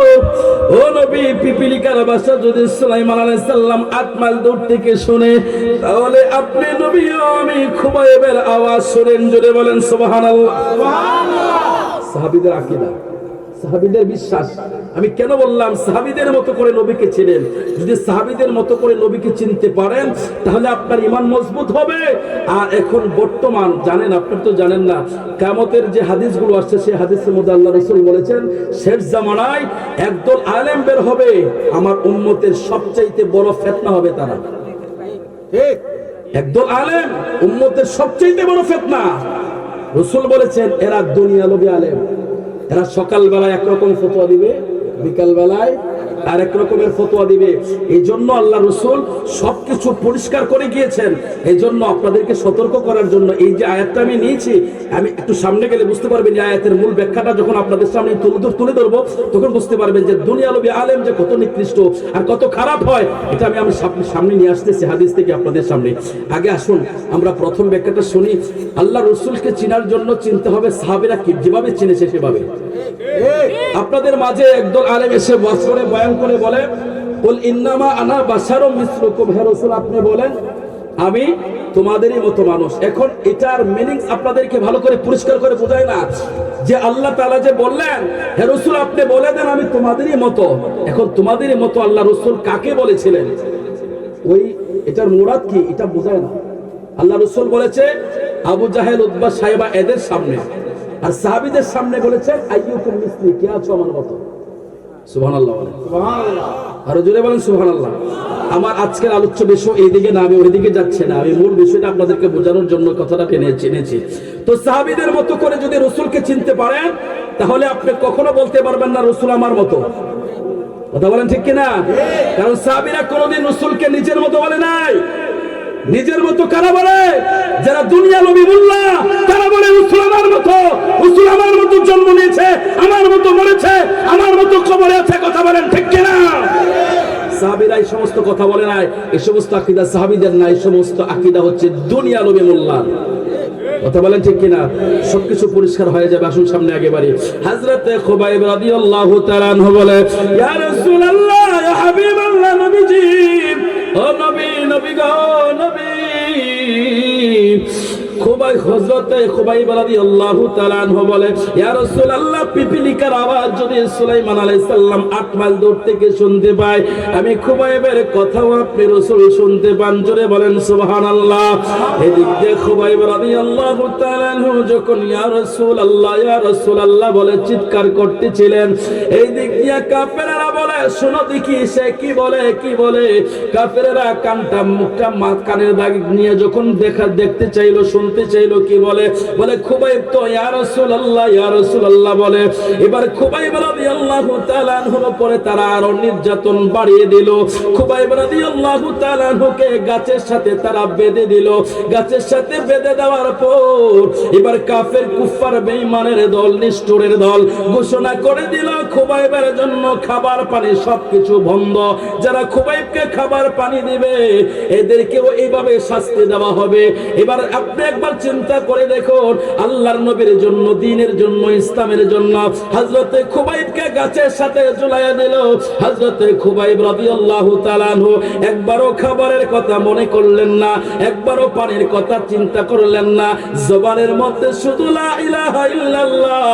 ও নবী, পিপিলিকার বাসা যদি সুলাইমান আলাইহিস সালাম 8 মাইল দূর থেকে শুনে, তাহলে আপনি নবী ও আমি খুবাইবের আওয়াজ শুনেন। জোরে বলেন সুবহানাল্লাহ। সুবহানাল্লাহ। সাহাবীদের আকীদা, সাহাবীদের বিশ্বাস। আমি কেন বললাম সাহাবীদের মতো করে নবীকে চিনেন? যদি সাহাবীদের মতো করে নবীকে চিনতে পারেন তাহলে আপনার ঈমান মজবুত হবে। আর এখন বর্তমান জানেন, আপনারা তো জানেন না, কিয়ামতের যে হাদিসগুলো আসছে সেই হাদিসের মধ্যে আল্লাহ রাসূল বলেছেন শেষ জামানায় একদল আলেম বের হবে, আমার উম্মতের সবচাইতে বড় ফিতনা হবে তারা। ঠিক, একদল আলেম উম্মতের সবচাইতে বড় ফিতনা। রাসূল বলেছেন এরা দুনিয়ালোভী আলেম, এরা সকাল বেলায় একরকম ফতোয়া দিবে, বিকাল বেলায় আর এক রকমের ফতোয়া দিবে। এই জন্য আল্লাহ রাসূল সবকিছু পরিষ্কার করে গিয়েছেন। এই জন্য আপনাদেরকে সতর্ক করার জন্য এই যে আয়াতটা আমি নিয়েছি, আমি একটু সামনে গেলে বুঝতে পারবেন এই আয়াতের মূল ব্যাখ্যাটা যখন আপনাদের সামনে তুলে ধরবো তখন বুঝতে পারবেন যে দুনিয়ালোভী আলেম যে কত নিকৃষ্ট আর কত খারাপ হয়। এটা আমি সামনে নিয়ে আসতেছি হাদিস থেকে আপনাদের সামনে। আগে আসুন আমরা প্রথম ব্যাখ্যাটা শুনি। আল্লাহ রাসূলকে চিনার জন্য চিনতে হবে সাহাবীরা কি যেভাবে চিনেছে সেভাবে। আপনাদের মাঝে একদল আলেম এসে বছরে বয়ান করে বলে কুল ইন্নামা আনা বাশারুম মিসলুকুম, হে রাসূল আপনি বলেন আমি তোমাদেরই মতো মানুষ। এখন এটার মিনিং আপনাদেরকে ভালো করে পরিষ্কার করে বোঝায় না যে আল্লাহ তাআলা যে বললেন হে রাসূল আপনি বলে দেন আমি তোমাদেরই মতো। এখন তোমাদেরই মতো আল্লাহ রাসূল কাকে বলেছিলেন, ওই এটার মুরাদ কি এটা বোঝায় না। আল্লাহ রাসূল বলেছে আবু জাহেল, উতবা, সাইবা এদের সামনে, আর সাহাবীদের সামনে বলেছেন আইয়ুকুম মিসলি, কে আছো আমার মতো। সুবহানাল্লাহ, সুবহানাল্লাহ, আর জোরে বলেন সুবহানাল্লাহ। আমার আজকের আলোচ্য বিষয় এইদিকে না, আমি ওইদিকে যাচ্ছি না, আমি মূল বিষয়টা আপনাদেরকে বোঝানোর জন্য কথাটা টেনেছি। তো সাহাবীদের মতো করে যদি রাসূলকে চিনতে পারেন তাহলে আপনি কখনো বলতে পারবেন না রাসূল আমার মতো। কথা বলেন ঠিক কিনা? কারণ সাহাবীরা কোনোদিন রাসূলকে নিজের মতো বলে নাই। নিজের মতো কারা বলে? যারা দুনিয়ালোভী মোল্লা, তারা বলে রাসূল আমার মতো, রাসূল আমার মতো জন্ম নিয়েছে, আমার মতো মরেছে, আমার মতো কবরে আছে। কথা বলেন ঠিক কিনা? সাহাবীরা এই সমস্ত কথা বলে নাই, এই সমস্ত আকীদা সাহাবীদের নাই, এই সমস্ত আকীদা হচ্ছে দুনিয়ালোভী মোল্লা। কথা বলেন ঠিক কিনা? সবকিছু পরিষ্কার হয়ে যাবে। আসুন সামনে আগে বাড়ি। হযরতে খুবাইব রাদিয়াল্লাহু তাআলা আনহু বলে ইয়া রাসূলুল্লাহ, ইয়া হাবিবাল্লাহ, নবীজি, ও নবী, নবী গো নবী। হযরতে খুবাইব রাদিয়াল্লাহু তাআলা আনহু বলে ইয়া রাসূলুল্লাহ, পিপিলিকার আওয়াজ যদি সুলাইমান আলাইহিস সালাম 8 মাইল দূর থেকে শুনতে পায়, আমি খুবাইবের কথাও আপনি রাসূল শুনতে পান। জোরে বলেন সুবহানাল্লাহ। এদিক দিয়ে খুবাইব রাদিয়াল্লাহু তাআলা আনহু যখন ইয়া রাসূলুল্লাহ, ইয়া রাসূলুল্লাহ বলে চিৎকার করতেছিলেন, এই দিক দিয়ে কাফেররা বলে শোনো দেখি সে কি বলে, কি বলে। কাফেররা কানটা মুখটা কানের দাগ নিয়ে যখন দেখতে চাইলো, শুনতে চাইলো, কি বলে, বলে খুবাইব তো ইয়া রাসূলুল্লাহ, ইয়া রাসূলুল্লাহ বলে। এবার খুবাইব রাদিয়াল্লাহু তাআলা আনহুর উপরে তারা আরো নির্যাতন বাড়িয়ে দিল। খুবাইব রাদিয়াল্লাহু তাআলা আনহুকে গাছের সাথে তারা বেঁধে দিল। গাছের সাথে বেঁধে দেওয়ার পর এবার কাফের কুফার বেঈমানের দল, নিষ্ঠুরের দল ঘোষণা করে দিল খুবাইবের জন্য খাবার পানি সবকিছু বন্ধ। যারা খুবাইবকে খাবার পানি দিবে এদেরকেও এইভাবে শাস্তি দেওয়া হবে। এবার আপনি একবার চিন্তা করে দেখুন, আল্লাহর নবীর জন্য, দ্বীনের জন্য, ইসলামের জন্য হযরতে খুবাইবকে গাছের সাথে ঝুলাইয়া দিল। হযরত খুবাইব রাদিয়াল্লাহু তাআলা আনহু একবারও খাবারের কথা মনে করলেন না, একবারও পানির কথা চিন্তা করলেন না। জবানের মধ্যে শুধু লা ইলাহা ইল্লাল্লাহ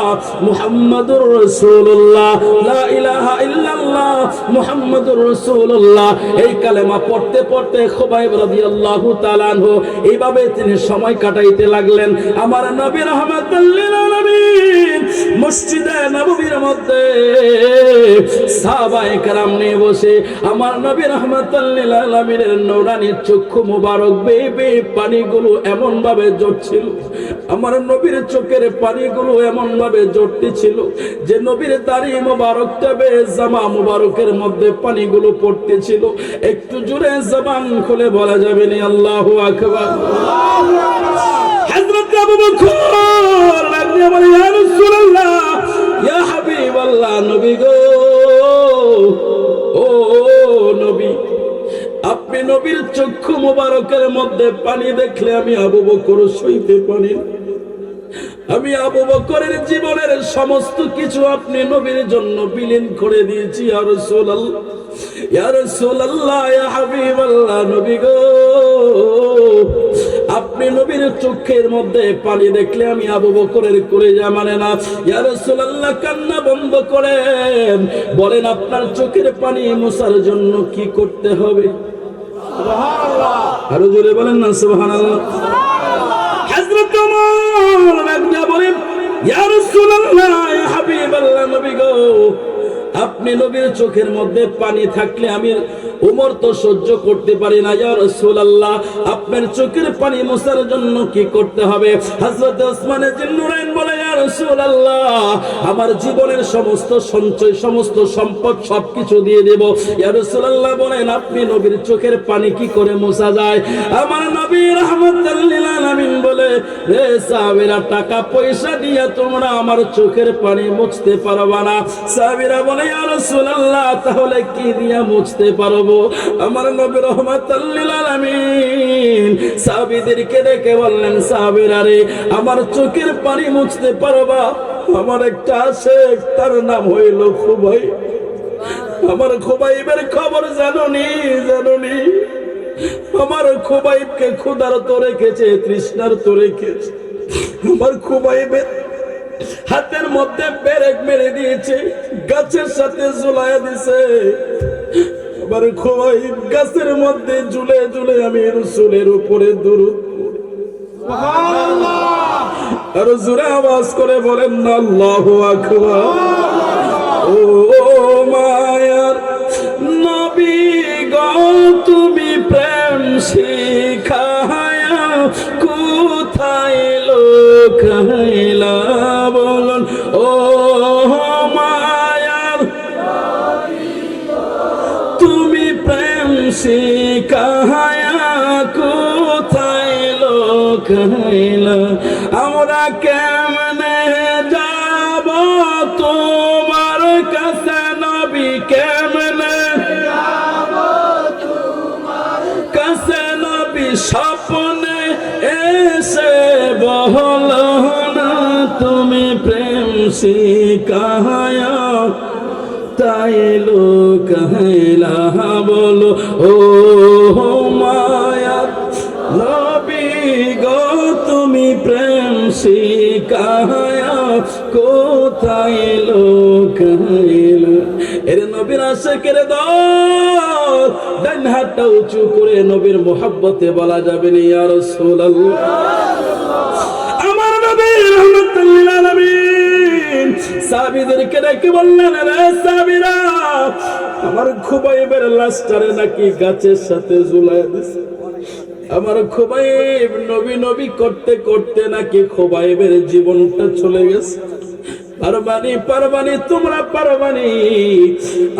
মুহাম্মাদুর রাসূলুল্লাহ, লা ইলাহা ইল্লাল্লাহ মুহাম্মাদুর রাসূলুল্লাহ, এই কালেমা পড়তে পড়তে খুবাইব রাদিয়াল্লাহু তাআলা আনহু এইভাবে তিনি সময় কাটাইতে লাগলেন। আমার নবী রাহমাতুল লিল আলামিন মসজিদে নববীর মধ্যে সাহাবায়ে কেরাম নিয়ে বসে আমার নবী রাহমাতুল লিল আলামিনের নূরানী চক্ষু মুবারক বেয়ে বেয়ে পানিগুলো এমন ভাবে ঝরছিল, আমার নবীর চোখের পানিগুলো এমন ভাবে ঝরতেছিল যে নবীর দাড়ি মুবারকটা বেয়ে জামা মুবারকের মধ্যে পানিগুলো পড়তেছিল। একটু জোরে জবান খুলে বলা যাবে না আল্লাহু আকবার। হযরত আবু বকর আপনি বলেন ইয়া রাসূলুল্লাহ, ইয়া হাবিবাল্লাহ, নবী গো, ও নবী, আপনি নবীর চক্ষু মুবারকের মধ্যে পানি দেখলে আমি আবু বকর সইতে পারি না। আমি আবু বকরের জীবনের সমস্ত কিছু আপনি নবীর জন্য বিলীন করে দিয়েছি। ইয়া রাসূলুল্লাহ, ইয়া রাসূলুল্লাহ, ইয়া হাবিবাল্লাহ, নবী গো, আপনি নবীর চোখের মধ্যে পানি দেখলে আমি আবু বকরের কলিজা মানে না। ইয়া রাসূলুল্লাহ, কান্না বন্ধ করেন, বলেন আপনার চোখের পানি মোছার জন্য কি করতে হবে? সুবহানাল্লাহ, আরো জোরে বলেন না সুবহানাল্লাহ। হযরত ওমর রাদিয়াল্লাহু আনহু বলেন ইয়া রাসূলুল্লাহ, ইয়া হাবিবাল্লাহ, নবী গো, আপনি নবীর চোখের মধ্যে পানি থাকলে আমি ওমর তো সহ্য করতে পারি না। ইয়া রাসূলুল্লাহ, আপনার চোখের পানি মোছার জন্য কি করতে হবে? হযরত ওসমান জিন্নুরাইন বলে ইয়া রাসূলুল্লাহ, আমার জীবনের সমস্ত সঞ্চয় সমস্ত সম্পদ সবকিছু দিয়ে দেব। ইয়া রাসূলুল্লাহ বলেন আপনি নবীর চোখের পানি কি করে মোছা যায়? আমার নবী রাহমাতুল লিল আলামিন বলে রে সাহাবীরা, টাকা পয়সা দিয়ে তোমরা আমার চোখের পানি মুছতে পারবা না। সাহাবীরা বলে ইয়া রাসূলুল্লাহ, তাহলে কি দিয়া মুছতে পারবো? আমার নবী রাহমাতুল লিল আলামিন সাহাবীদেরকে ডেকে বললেন, সাহাবীরা রে, আমার চোখের পানি মুছতে পারবা? আমার একটা আশেক, তার নাম হইল খুবাইব। আমার খুবাইবের খবর জানোনি? জানোনি? আমার খুবাইবকে ক্ষুধার তো রেখেছে, তৃষ্ণার তো রেখেছে। আমার খুবাইবের হাতের মধ্যে পেরেক মেরে দিয়েছে, গাছের সাথে ঝুলাইয়া দিছে। আমার খুবাইব গাছের মধ্যে ঝুলে ঝুলে আমি রাসূলের উপরে দুরূদ পড়ি। সুবহানাল্লাহ, আর জোরে আওয়াজ করে বলেন না আল্লাহু আকবার। ও মায়ার নবী গো, তুমি প্রেম শিখায়া কোথায় লোকাইলা বলুন? ও মায়ার তুমি প্রেম শিখায়া কোথায় লোকাইলা? আমরা কেমনে যাব তোমার কাছে নবী? কেমনে যাব তোমার কাছে নবী? স্বপ্নে এসে বহল না তুমি প্রেম শিখায়া তাই লোকাইলা বলো? ও মায়া নবী গো, তুমি প্রেম শিখায়া কোথায় লোকাইলা? এর নবীর আশিকের দল ডান হাতটা উঁচু করে নবীর মোহাব্বতে বলা যাবে না ইয়া রাসূলুল্লাহ। আমার নবী রাহমাতুল লিল আলামিন সাহাবীদেরকে ডেকে বললেন, রে সাহাবীরা, আমার খুবাইবের লাশটারে নাকি গাছের সাথে ঝুলাইয়া দিছে। আমার খুবাইব নবী নবী করতে করতে নাকি খুবাইবের জীবনটা চলে গেছে। পারবানি পারবানি, তোমরা পারবানি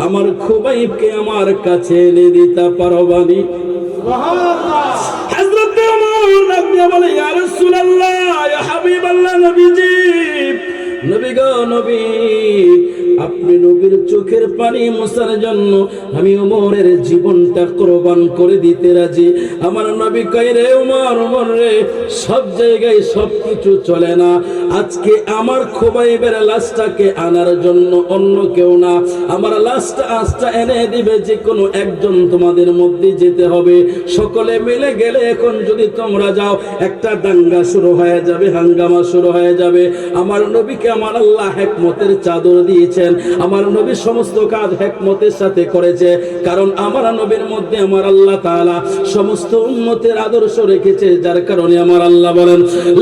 আমার খুবাইবকে আমার কাছে এনে দিতে পারবানি? সুবহানাল্লাহ। হযরত ওমর রাদিয়াল্লাহু বলে ইয়া রাসূলুল্লাহ, ইয়া হাবিবাল্লাহ, নবীজি, নবী গো, নবী, আপনি নবীর চোখের পানি মোছার জন্য আমি ওমরের জীবনটা কোরবান করে দিতে রাজি। আমার নবী কয়, রে ওমর, ওমর রে, সব জায়গায় সবকিছু চলে না, আজকে আমার খোবাইবের লাশটাকে আনার জন্য অন্য কেউ না, আমার লাশটা আজটা এনে দিবে যে কোনো একজন তোমাদের মধ্যে যেতে হবে। সকলে মিলে গেলে এখন যদি তোমরা যাও একটা দাঙ্গা শুরু হয়ে যাবে, হাঙ্গামা শুরু হয়ে যাবে। আমার নবীকে আমার আল্লাহ হিকমতের চাদর দিয়েছেন, আমার নবী সমস্ত কাজ হিকমতের সাথে করেছে, কারণ আমার নবীর মধ্যে আমার আল্লাহ তাআলা সমস্ত উম্মতের আদর্শ রেখেছে, যার কারণে আমার আল্লাহ বলেন,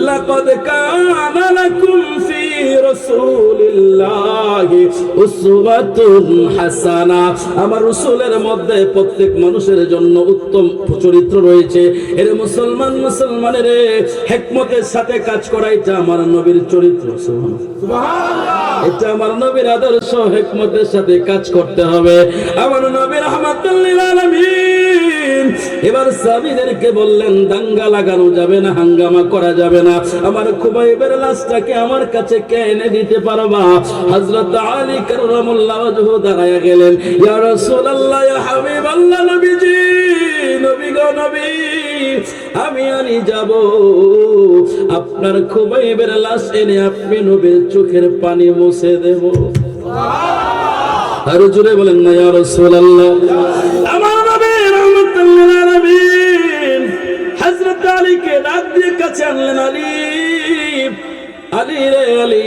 লাকাদ কানা লাকুম ফি রাসূলিল্লাহি উসওয়াতুন হাসানা। আমার রাসূলের মধ্যে প্রত্যেক মানুষের জন্য উত্তম চরিত্র রয়েছে। এর মুসলমানের হিকমতের সাথে কাজ করা, এটা আমার নবীর চরিত্র। সুবহানাল্লাহ, এটা আমার নবীর আদর্শ, হিকমতের সাথে কাজ করতে হবে। আমার নবী রাহমাতুল লিল আলামিন এবার সাহাবীদেরকে বললেন, দাঙ্গা লাগানো যাবে না, হাঙ্গামা করা যাবে না, আমার খুবাইবের লাশটাকে আমার কাছে কে এনে দিতে পারবা? হযরত আলী কাররামাল্লাহু ওয়াজহু দাঁড়ায়া গেলেন, ইয়া রাসূলুল্লাহ, ইয়া হাবিবাল্লাহ, নবীজি, নবী গো নবী, আমি আলী যাব, আপনার খুবাইবের লাশ এনে আপনি নবীর চোখের পানি মুছে দেব। আর জোরে বলেন না, ইয়া রাসূলুল্লাহ। আমার নবী রাহমাতুল লিল আলামিন হযরত আলীকে ডাক দিয়ে কাছে আনলেন, আলী, আলী রে আলী,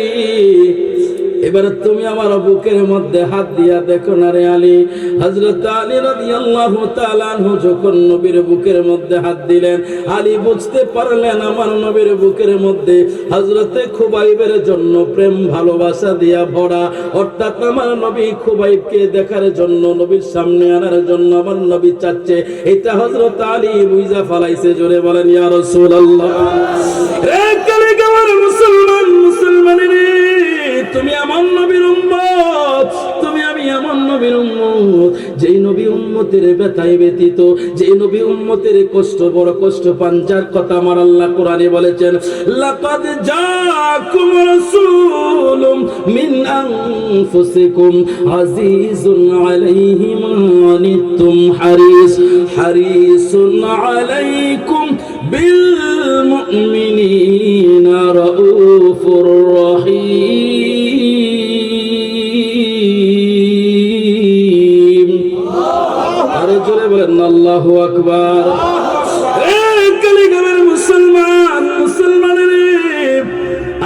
এবার তুমি আমার বুকের মধ্যে হাত দিয়া দেখো না রে আলী। হযরত আলী রাদিয়াল্লাহু তাআলা আনহু যখন নবীর বুকের মধ্যে হাত দিলেন, আলী বুঝতে পারলেন আমার নবীর বুকের মধ্যে হযরতে খুবাইবের জন্য প্রেম ভালোবাসা দিয়া ভরা, অর্থাৎ আমার নবী খুবাইবকে দেখার জন্য, নবীর সামনে আনার জন্য আমার নবী চাচ্ছে। এটা হযরত আলী বুঝা ফলাইছে। জোরে বলেন, ইয়া রাসূলুল্লাহ। রে কালিগাওয়ার মুসলমান, মুসলমানের, তুমি আমার নবীর উম্মত, তুমি আমি আমার নবীর উম্মত। যেই নবী উম্মতের ব্যথায় ব্যথিত, যেই নবী উম্মতের কষ্ট, বড় কষ্ট পান, যার কথা আমার আল্লাহ কোরআনে বলেছেন, লাকাদ জাআকুম রাসূলুম মিন আনফুসিকুম আজিজুন আলাইহি মা আনিতুম হারিসুন আলাইকুম বিল মুমিনিনা রাউফুর রহিম। আরে জোরে বলেন আল্লাহু আকবার। কালিগামের মুসলমান, মুসলমানের,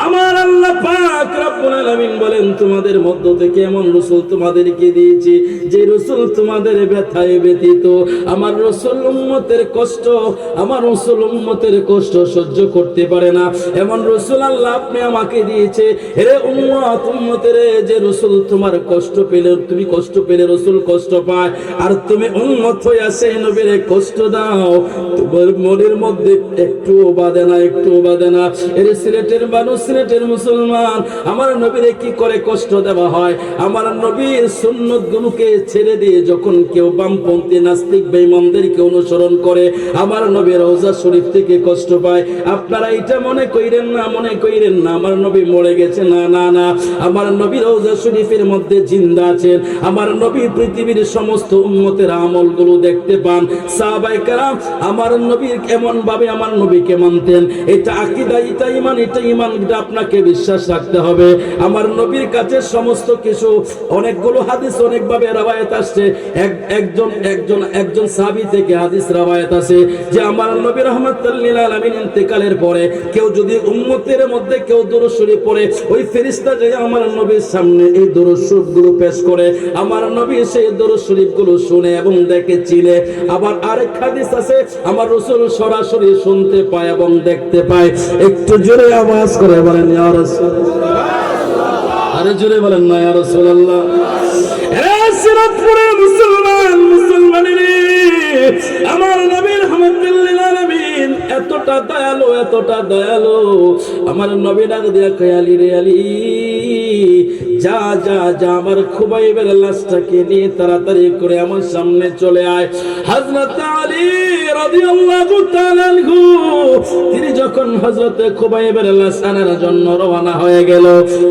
আমার আল্লাহ পাক রব্বুল আলামিন বলেন, তোমাদের মধ্য থেকে এমন রাসূল তোমাদেরকে দিয়েছি যে রাসূল তোমাদের ব্যথায় ব্যথিত। আমার রাসূল উম্মতের কষ্ট, আমার রাসূল উম্মতের কষ্ট সহ্য করতে পারে না, এমন রাসূল আল্লাহ আপনি আমাকে দিয়েছে। হে উম্মত, উম্মতের, যে রাসূল তোমার কষ্ট পেলে, তুমি কষ্ট পেলে রাসূল কষ্ট পায়, আর তুমি উম্মত হয়ে সেই নবীর কষ্ট দাও, তোমার মনের মধ্যে একটু বাদে না, একটু বাদে না। এর সিলেটের মানুষ, সিলেটের মুসলমান, আমার নবীরে কি করে কষ্ট দেওয়া হয়? আমার নবীর সুন্নত গুলোকে ছেড়ে দিয়ে যখন কেউ বামপন্থী নাস্তিক বেঈমানদেরকে অনুসরণ করে, আমার নবী রওজা শরীফ থেকে কষ্ট পায়। আপনারা এটা মনে কইরেন না, মনে কইরেন না আমার নবী মরে গেছে, না না না, আমার নবী রওজা শরীফের মধ্যে জিন্দা আছেন। আমার নবী পৃথিবীর সমস্ত উম্মতের আমলগুলো দেখতে পান। সাহাবায়ে কেরাম আমার নবীর এমন ভাবে আমার নবীকে মানতেন। এটা আকীদা, এটা ঈমান, এটা ঈমান, এটা আপনাকে বিশ্বাস রাখতে হবে। আমার নবীর কাছে সমস্ত কিছু, অনেকগুলো হাদিস অনেকভাবে রওয়ায়াত আসছে। একজন সাহাবী থেকে হাদিস রওয়ায়াত আছে যে আমার নবী রাহমাতুল লিল আলামিন ইন্তেকালের পরে কেউ যদি উম্মতের মধ্যে কেউ দরুদ শরীফ পড়ে, ওই ফেরেশতা যে আমার নবীর সামনে এই দরুদ শরীফগুলো পেশ করে, আমার নবী সেই দরুদ শরীফগুলো শুনে এবং দেখে চিনে। আবার আরেক হাদিস আছে আমার রাসূল সরাসরি শুনতে পায় এবং দেখতে পায়। একটু জোরে আওয়াজ করে বলেন, ইয়া রাসূলুল্লাহ। আরে জোরে বলেন না, ইয়া রাসূলুল্লাহ। সিরাজপুরের মুসলমান, মুসলমানের, আমার নবী রাহমাতুল লিল আলামিন এতটা দয়ালু, এতটা দয়ালু। আমার নবী ডাক দিয়া কয়, আলী রে আলী, যা যা যা, আমার খুবাইবের লাশটাকে নিয়ে তাড়াতাড়ি করে আমার সামনে চলে আয়। হযরত আলী রাদিয়াল্লাহু তাআলা আনহু তিনি যখন হযরতে খুবাইবের লাশ আনার জন্য রওনা হয়ে গেল,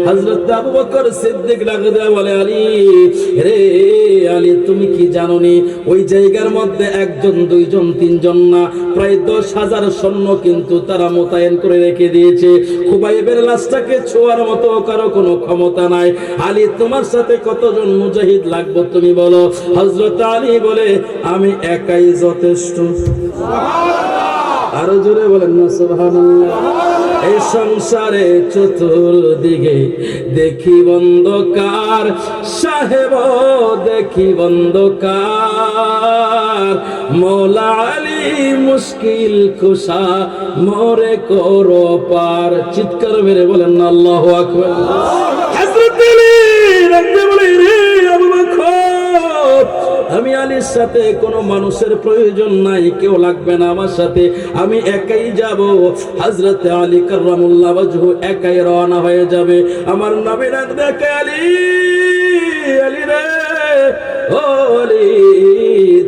হযরত আবু বকর সিদ্দিক ডাকে দিয়ে বলে, আলী রে আলী, তুমি কি জানোনি ওই জায়গার মধ্যে একজন, দুইজন, তিনজন না, প্রায় 10,000 সৈন্য কিন্তু তারা মোতায়েন করে রেখে দিয়েছে। খুবাইবের লাশটাকে ছোঁয়ার মতো কারো কোনো ক্ষমতা নাই। আলী, তোমার সাথে কতজন মুজাহিদ লাগবে তুমি বলো? হযরত আলী বলে, আমি একাই যথেষ্ট। আরো জোরে বলেন না সুবহানাল্লাহ। এই সংসারে চতুর্দিকে দেখি বন্ধকার, সাহেব দেখি বন্ধকার, মৌলা আলী মুশকিল কুশা মোরে করো পার। চিৎকার মেরে বলেন না আল্লাহু আকবার। হযরত আলী রাখতে বলে, রে আবু বকর, আমি আলীর সাথে কোনো মানুষের প্রয়োজন নাই, কেউ লাগবে না আমার সাথে, আমি একাই যাব। হযরত আলী কাররামুল্লাহ ওয়াজহু একাই রওনা হয়ে যাবে। আমার নবী ডাক দেখে, আলী আলী রে, ও আলী,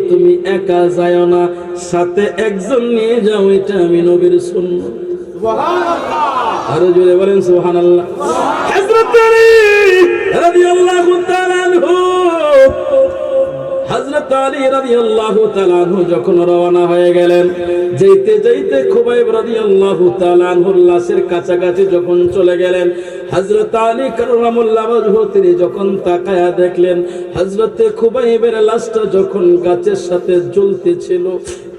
তুমি একা যাও না, সাথে একজন নিয়ে যাও, এটা আমি নবীর সুন্নাত। সুবহানাল্লাহ। আরো জোরে বলেন সুবহানাল্লাহ। হযরত আলী রাদিয়াল্লাহু তাআলা আনহু, হযরত আলী রাদিয়াল্লাহু তাআলা আনহু যখন রওনা হয়ে গেলেন, যেতে যেতে খুবাইব রাদিয়াল্লাহু তাআলা আনহুর লাশের কাছাকাছি যখন চলে গেলেন, হযরত আলী কাররামুল্লাহ ওয়াজহু তিনি যখন তাকায়া দেখলেন হযরতে খুবাইবের লাশটা যখন গাছের সাথে ঝুলতেছিল।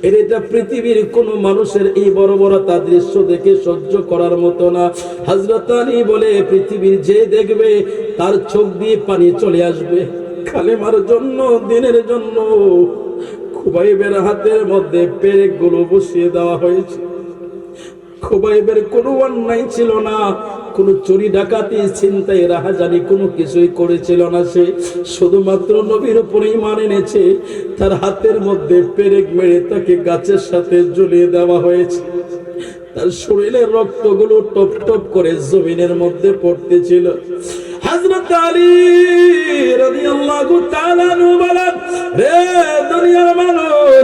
এটা পৃথিবীর কোন মানুষের এই বড় বড় তা দৃশ্য দেখে সহ্য করার মতো না। হযরত আলী বলে, পৃথিবীর যে দেখবে তার চোখ দিয়ে পানি চলে আসবে। কালেমার জন্য, দিনের জন্য খুবাইবের হাতের মধ্যে পেরেকগুলো বসিয়ে দেওয়া হয়েছে। খুবাইবের কোনো অন্যায় ছিল না, কোনো চুরি ডাকাতি ছিনতাই রাহাজানি কোনো কিছুই করেছিল না। সে শুধুমাত্র নবীর উপরে ঈমান এনেছে। তার হাতের মধ্যে পেরেক মেরে তাকে গাছের সাথে ঝুলিয়ে দেওয়া হয়েছে। তার শরীরের রক্তগুলো টপ টপ করে জমিনের মধ্যে পড়তেছিল। হযরত আলী রাদিয়াল্লাহু তাআলা আনহু বলেন, রে দুনিয়ার মানুষ,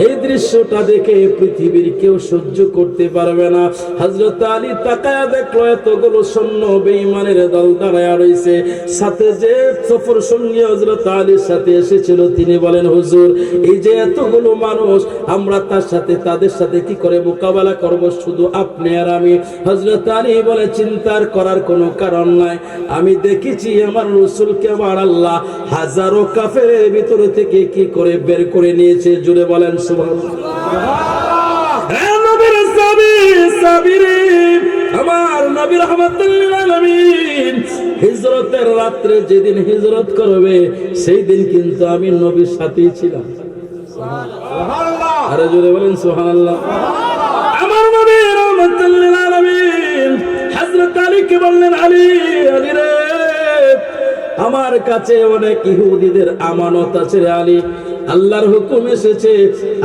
এই দৃশ্যটা দেখে পৃথিবীর কেউ সহ্য করতে পারবে না। হযরত আলী তাকায়া দেখলো এতগুলো সৈন্য বেঈমানের দল দাঁড়ায়া রইছে। সাথে যে সফর সঙ্গী হযরত আলীর সাথে এসেছিল তিনি বলেন, হুজুর, এই যে এতগুলো মানুষ, আমরা তাদের সাথে কি করে মোকাবেলা করব? শুধু আপনি আর আমি। হযরত আলী বলে, চিন্তার করার কোনো কারণ নাই। আমি দেখেছি আমার রাসূলকে আমার আল্লাহ হাজারো কাফেরের ভিতর থেকে কি করে বের করে নিয়েছে। জুড়ে বলেন সুবহানাল্লাহ। নবীর সাবির, আমার নবী রাহমাতুল লিল আলামিন হিজরতের রাত্রে যেদিন হিজরত করবে সেই দিন কিন্তু আমি নবীর সাথেই ছিলাম। সুবহানাল্লাহ। আরে জোরে বলেন সুবহানাল্লাহ। আমার নবী রাহমাতুল লিল আলামিন হযরত আলীকে বললেন, আলী আলী রে, আমার কাছে অনেক ইহুদিদের আমানত আছে রে আলী। আল্লাহর হুকুম এসেছে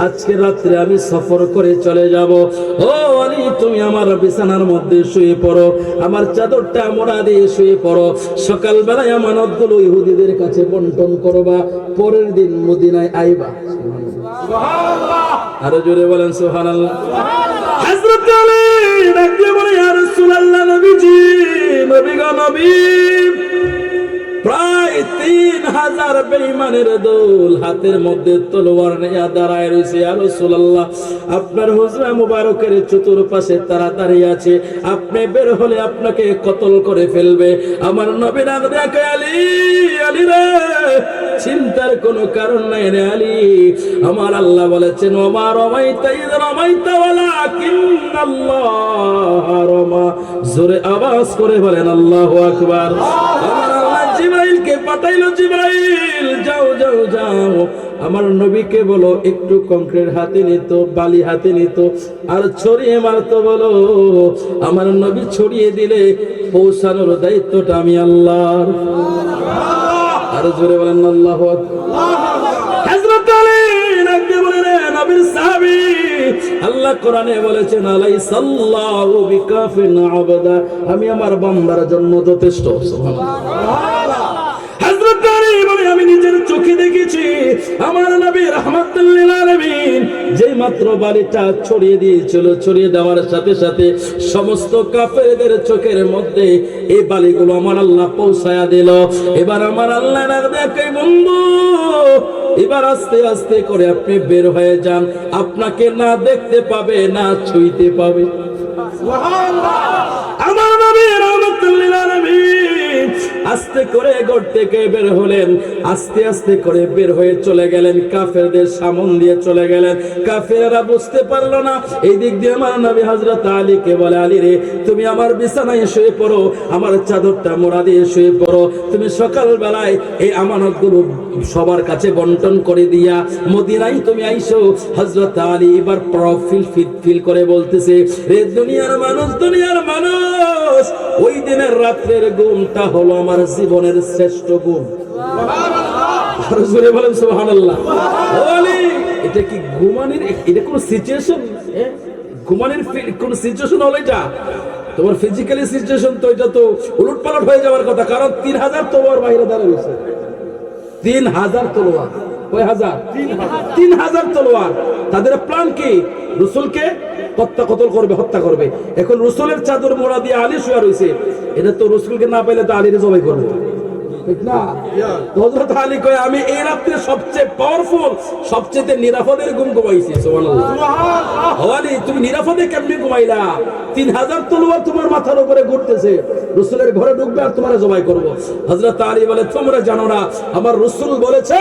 আজকে রাত্রে আমি সফর করে চলে যাব। ও আলী, তুমি আমার বিছানার মধ্যে শুয়ে পড়ো, আমার চাদরটা মোড়া দিয়ে শুয়ে পড়ো। সকালবেলায় আমানতগুলো ইহুদিদের কাছে বন্টন করবা, পরের দিন মদিনায় আইবা। সুবহানাল্লাহ। আরো জোরে বলেন সুবহানাল্লাহ। হযরত আলী ডাকতে বলে, ইয়া রাসূলুল্লাহ, নবীজি, নবী গো নবী, প্রায় 3000 বেঈমানের দল হাতের মধ্যে তলোয়ার নিয়ে দাঁড়ায় রয়েছে। ইয়া রাসূলুল্লাহ, আপনার হুজরা মুবারকের চতুর্পাশে তারা দাঁড়িয়ে আছে, আপনি বের হলে আপনাকে কতল করে ফেলবে। আমার নবী ডাক দেখে, আলী আলী রে, চিন্তার কোনো কারণ নাই রে আলী। আমার আল্লাহ বলেছেন, ওমা রমাইতা ইয রমাইতা ওয়ালাকিন্নাল্লাহ রমা। জোরে আওয়াজ করে বলেন আল্লাহু আকবার। জিবরাইলকে পাঠাইলো, জিবরাইল যাও যাও যাও, আমার নবীকে বলো একটু কংক্রিট হাতে নিত, বালি হাতে নিত, আর ছড়িয়ে মারতো বলো। আমার নবী ছড়িয়ে দিলে পৌঁছানোর দায়িত্বটা আমি আল্লাহর। আর জোরে বলেন আল্লাহু আকবার। হযরত আলী নাকি বলেন, নবীর সাহাবী, আল্লাহ কোরআনে বলেছেন, আলাইসাল্লাহু বিকাফিন আবদা, আমি আমার বান্দার জন্য যথেষ্ট। সুবহানাল্লাহ। হযরত আলী বলে, আমি নিজের চোখে দেখেছি আমার নবী রাহমাতুল লিল আলামিন যেই মাত্র বালিটা ছড়িয়ে দিয়েছিল, ছড়িয়ে দেওয়ার সাথে সাথে সমস্ত কাফেরদের চোখের মধ্যে এই বালিগুলো আমার আল্লাহ পৌঁছায়া দিল। এবার আমার আল্লাহ দেখে বন্ধু, এবার আস্তে আস্তে করে আপনি বের হয়ে যান, আপনাকে না দেখতে পাবে না ছুঁইতে পাবে। আমার নবী রাহমাতুল লিল আলামিন আস্তে করে ঘর থেকে বের হলেন, আস্তে আস্তে করে বের হয়ে চলে গেলেন, কাফেরদের সামন দিয়ে চলে গেলেন। কাফেররা বুঝতে পারলো না। এই দিক দিয়ে আমার নবী হযরত আলীকে বলে, আলী রে, তুমি আমার বিছানায় শুয়ে পড়ো, আমার চাদরটা মোড়া দিয়ে শুয়ে পড়ো, তুমি সকাল বেলায় এই আমানতগুলো সবার কাছে বন্টন করে দিয়া মদিনায় তুমি আইসো। হযরত আলী এবার ফিল করে বলতেছে, রে দুনিয়ার মানুষ, দুনিয়ার মানুষ, ওই দিনের রাত্রের ঘুমটা হলো আমার জীবনের শ্রেষ্ঠ ঘুম। সুবহানাল্লাহ, আর জোরে বলেন সুবহানাল্লাহ। ওলি, এটা কি ঘুমানোর, এটা কোন সিচুয়েশন? ঘুমানোর কোন সিচুয়েশন হলো এটা? তোমার ফিজিক্যালি সিচুয়েশন তো এটা তো উলটপালট হয়ে যাওয়ার কথা, কারণ 3000 তলোয়ার বাইরে দাঁড়িয়ে রয়েছে। 3000 তলোয়ার। কয় হাজার? 3000 তলোয়ার। তাদের প্ল্যান কি? রাসূলকে কতল করবে, হত্যা করবে। এখন রাসূলের চাদর মোড়া দিয়ে আলী শুয়ে রয়েছে, এটা তো রাসূলকে না পাইলে তো আলীরে জবাই করবে, ঠিক না? হযরত আলী কয়, আমি এই রাত্রে সবচেয়ে পাওয়ারফুল, সবচেয়ে নিরাপদের ঘুম ঘুমাইছি। সুবহানাল্লাহ। আলী, তুমি নিরাপদে কেমনে ঘুমাইলা? 3000 তলোয়ার তোমার মাথার উপরে ঘুরতেছে, রাসূলের ঘরে ঢুকবে আর তোমারে জবাই করব। হযরত আলী বলে, তোমরা জানো না আমার রাসূল বলেছে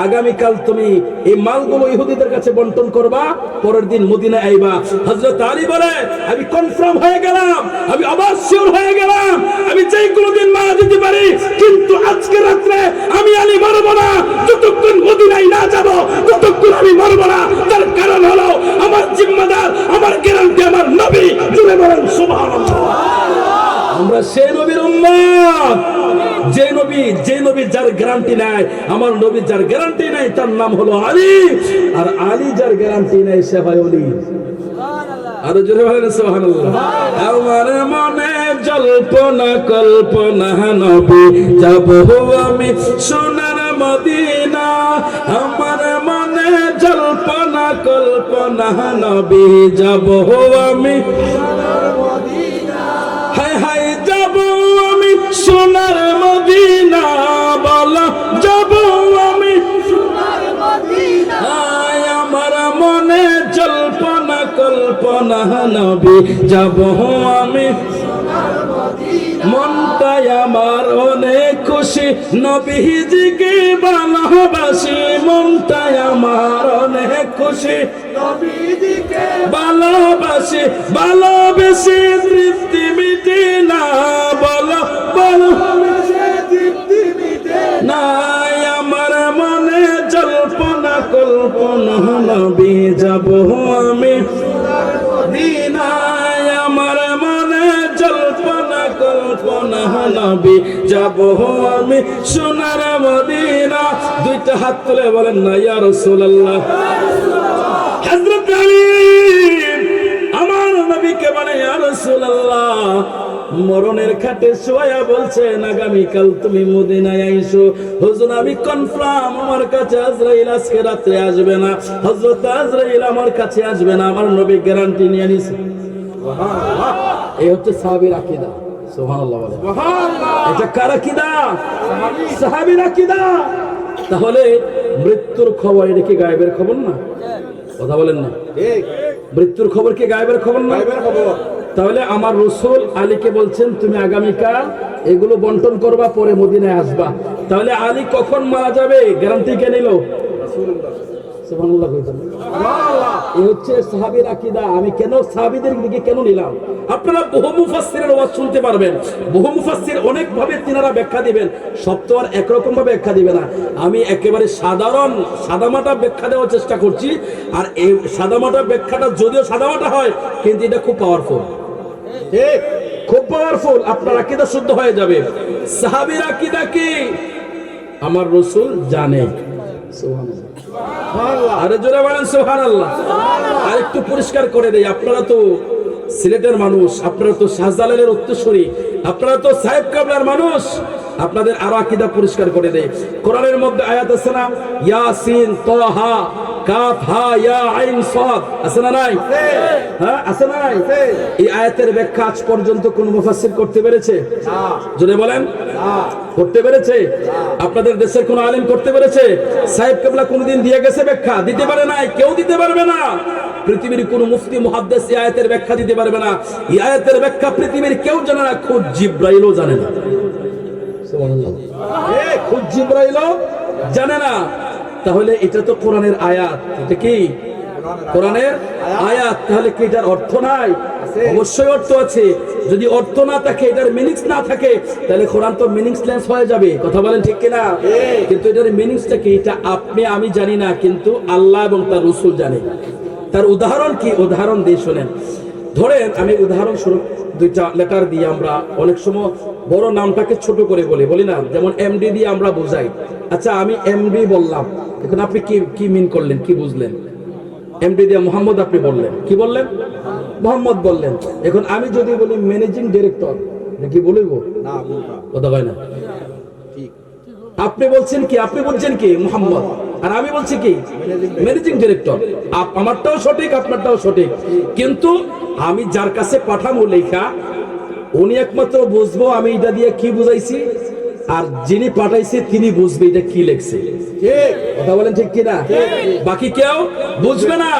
আগামীকাল তুমি এই মালগুলো ইহুদিদের কাছে বন্টন করবা, পরের দিন মদিনায় আইবা। হযরত আলী বলে, আমি কনফার্ম হয়ে গেলাম, আমি আবার শিওর হয়ে গেলাম, আমি যেই কোনো দিন মারা যেতে পারি, কিন্তু আজকে রাত্রে আমি আলী মরব না। যতক্ষণ মদিনায় না যাব ততক্ষণ আমি মরব না। তার কারণ হলো আমার জিম্মাদার, আমার গ্যারান্টি আমার নবী। জুড়ে বলেন সুবহানাল্লাহ। আমরা সেই নবীর উম্মত, যে নবী যার গ্যারান্টি নাই, আমার নবী যার গ্যারান্টি নাই, তার নাম হলো আলী। আর আলী যার গ্যারান্টি নাই, সে হয় ওলি। আর জোরে বলেন সুবহানাল্লাহ। আমার মনে জল্পনা কল্পনা, নবী যাব আমি সোনার মদিনা। আমার মনে জল্পনা কল্পনা, নবী যাব আমি সোনার মদিনা। হায় হায়, যাব আমি সোনার মদিনা, বলো যাব আমি সোনার মদিনা। আমার মনে জল্পনা কল্পনা, নবী যাব আমি সোনার মদিনা। মনটাই আমার অনেক খুশি, নবীজিকে ভালোবাসি। মনটাই আমার অনেক খুশি, নবীজিকে ভালোবাসি। ভালোবেসে তৃপ্তি মিটে না, বলো বলো তৃপ্তি মিটে না। আমার মনে জল্পনা কল্পনা, নবী যাব আমি সোনার মদিনা। আমার মনে জল্পনা কল্পনা, নবী যাব আমি সোনার মদিনা। দুইটা হাত তুলে বলেন না ইয়া রাসূলুল্লাহ। হযরত আলী আমার নবীকে বলে, ইয়া রাসূলুল্লাহ, মরণের খাটে শোয়া বলছেন আগামীকাল তুমি মদিনায় আইসো। হুজুর, আমি কনফার্ম, আমার কাছে আজরাইল আজকে রাত্রে আসবে না। হযরত আজরাইল আমার কাছে আসবে না, আমার নবী গ্যারান্টি নিয়ে নিছে। সুবহানাল্লাহ। এই হচ্ছে সাহাবীর আকীদা। সুবহানাল্লাহ বলে। সুবহানাল্লাহ। এটা কার আকীদা? সাহাবীর আকীদা। তাহলে মৃত্যুর খবর, এটা কি গায়েবের খবর না? কথা বলেন না? ঠিক। মৃত্যুর খবর কি গায়েবের খবর না? গায়েবের খবর। তাহলে আমার রাসূল আলীকে বলছেন, তুমি আগামীকাল এগুলো বন্টন করবা, পরে মদিনায় আসবা। তাহলে আলী কখন মারা যাবে গ্যারান্টি কে নিল? রাসূলুল্লাহ। সুবহানাল্লাহ কইছেন। সুবহানাল্লাহ। এই হচ্ছে সাহাবীর আকীদা। আমি কেন সাহাবীদের দিকে কেন নিলাম? আপনারা বহু মুফাসসিরের ওয়াজ শুনতে পারবেন, বহু মুফাসসির অনেক ভাবে তিনারা ব্যাখ্যা দিবেন, সব তো আর একরকম ভাবে ব্যাখ্যা দিবে না। আমি একেবারে সাদামাটা ব্যাখ্যা দেওয়ার চেষ্টা করছি। আর এই সাদামাটা ব্যাখ্যাটা যদিও সাদামাটা হয়, কিন্তু এটা খুব পাওয়ারফুল। ঠিক, খুব পাওয়ারফুল। আপনার আকীদা শুদ্ধ হয়ে যাবে। সাহাবীর আকীদা কি? আমার রাসূল জানে। সুবহানাল্লাহ। আরে জোরে বলেন সুবহানাল্লাহ। আর একটু পরিষ্কার করে দেই, আপনারা তো সিলেটের মানুষ, আপনারা তো শাহজালালের উত্তরসূরি, আপনারা তো সাহেব কাবলার মানুষ, আপনাদের আরো আকীদা পরিষ্কার করে দেয়। কোরআনের মধ্যে আয়াত আছে না, ইয়াসিন, তাহা, কাফ হা ইয়া আইন সাদ, আছে না নাই? হ্যাঁ, আছে না নাই? এই আয়াতের ব্যাখ্যা আজ পর্যন্ত কোন মুফাসসির করতে পেরেছে? না। জোরে বলেন, না। করতে পেরেছে? আপনাদের দেশের কোন আলেম করতে পেরেছে? সাহেব কেবলা কোনদিন দিয়ে গেছে ব্যাখ্যা? দিতে পারে নাই, কেউ দিতে পারবে না। পৃথিবীর কোন মুফতি মুহাদ্দিস এই আয়াতের ব্যাখ্যা দিতে পারবে না। এই আয়াতের ব্যাখ্যা পৃথিবীর কেউ জানে না, খুদ জিবরাইলও জানে না। সুবহানাল্লাহ, খুদ জিবরাইলও জানে না। তাহলে এটা তো কোরআনের আয়াত। এটা কি কোরআনের আয়াত? তাহলে কি এটার অর্থ নাই? অবশ্যই অর্থ আছে। যদি অর্থ না থাকে, এটার মিনিংস না থাকে, তাহলে কোরআন তো মিনিংসলেস হয়ে যাবে। কথা বলেন ঠিক কিনা? কিন্তু এটার মিনিংসটা কি, এটা আপনি আমি জানি না, কিন্তু আল্লাহ এবং তার রাসূল জানে। তার উদাহরণ কি? উদাহরণ দিয়ে শোনেন। ধরেন আমি উদাহরণস্বরূপ দুইটা লেটার দিয়ে আমরা অনেক সময় বড় নামটাকে ছোট করে বলি না, যেমন এমডি দিয়ে আমরা বোঝাই। আচ্ছা, আমি এমডি বললাম, এখন আপনি কি মিন করলেন, কি বুঝলেন? এমডি দিয়ে মোহাম্মদ আপনি বললেন, কি বললেন? মোহাম্মদ বললেন। এখন আমি যদি বলি ম্যানেজিং ডিরেক্টর, কি বলব? না, কথা কয় না। আপনি বলছেন কি? আপনি বলছেন কি? মোহাম্মদ। আর আমি বলছি কি? Managing director. আমারটাও সঠিক, আপনারটাও সঠিক, কিন্তু আমি যার কাছে পাঠাবো লেখা, উনি একমাত্র বুঝবো আমি এটা দিয়ে কি বুঝাইছি, আর যিনি পাঠাইছে তিনি বুঝবে এটা কি লেখছে। কথা বলেন ঠিক কিনা? বাকি কেউ বুঝবে না,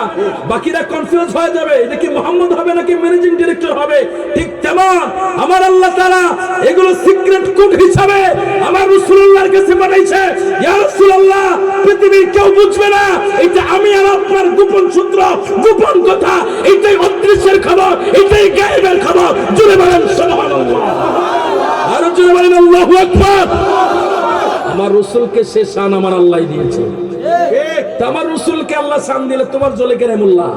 বাকিরা কনফিউজ হয়ে যাবে, এটা কি মোহাম্মদ হবে নাকি ম্যানেজিং ডিরেক্টর হবে। ঠিক তেমন আমার আল্লাহ তাআলা এগুলো সিক্রেট কোড হিসাবে আমার রাসূলুল্লাহর কাছে পাঠাইছে। ইয়া রাসূলুল্লাহ, পৃথিবীর কেউ বুঝবে না, এটা আমি আর আপনার গোপন সূত্র, গোপন কথা, এটাই অদৃশ্যের খবর, এটাই গায়েবের খবর। জোরে বলেন সুবহানাল্লাহ, আরো জোরে বলেন আল্লাহু আকবার। আমার রাসূলকে সে শান আমার আল্লাহ দিয়েছে। তা আমার রাসূলকে আল্লাহ শান দিলে তোমার জ্বলে কেন মোল্লা?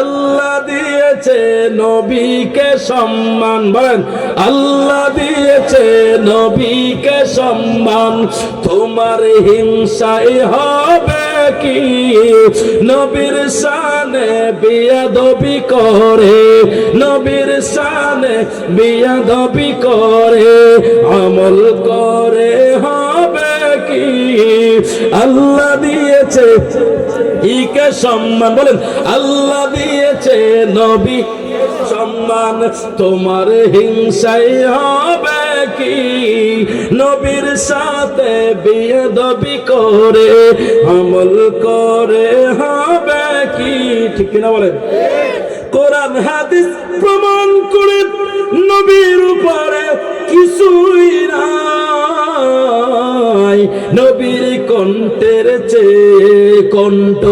আল্লাহ দিয়েছে নবীকে সম্মান, বলেন আল্লাহ দিয়েছে নবীকে সম্মান, তোমার হিংসাই হবে কি? নবীর শানে বেয়াদবি করে, নবীর শানে বেয়াদবি করে, আমল করে হবে কি? আল্লাহ দিয়েছে ইকে সম্মান, বলেন আল্লাহ দিয়েছে নবী সম্মান, তোমার হিংসাই হবে কি? নবীর সাথে বেয়াদবি করে, আমল করে হবে কি? ঠিক কিনা বলেন? কোরআন হাদিস প্রমাণ করে নবীর উপরে কিছুই নাই। নবীর কণ্ঠের চেয়ে কণ্ঠ,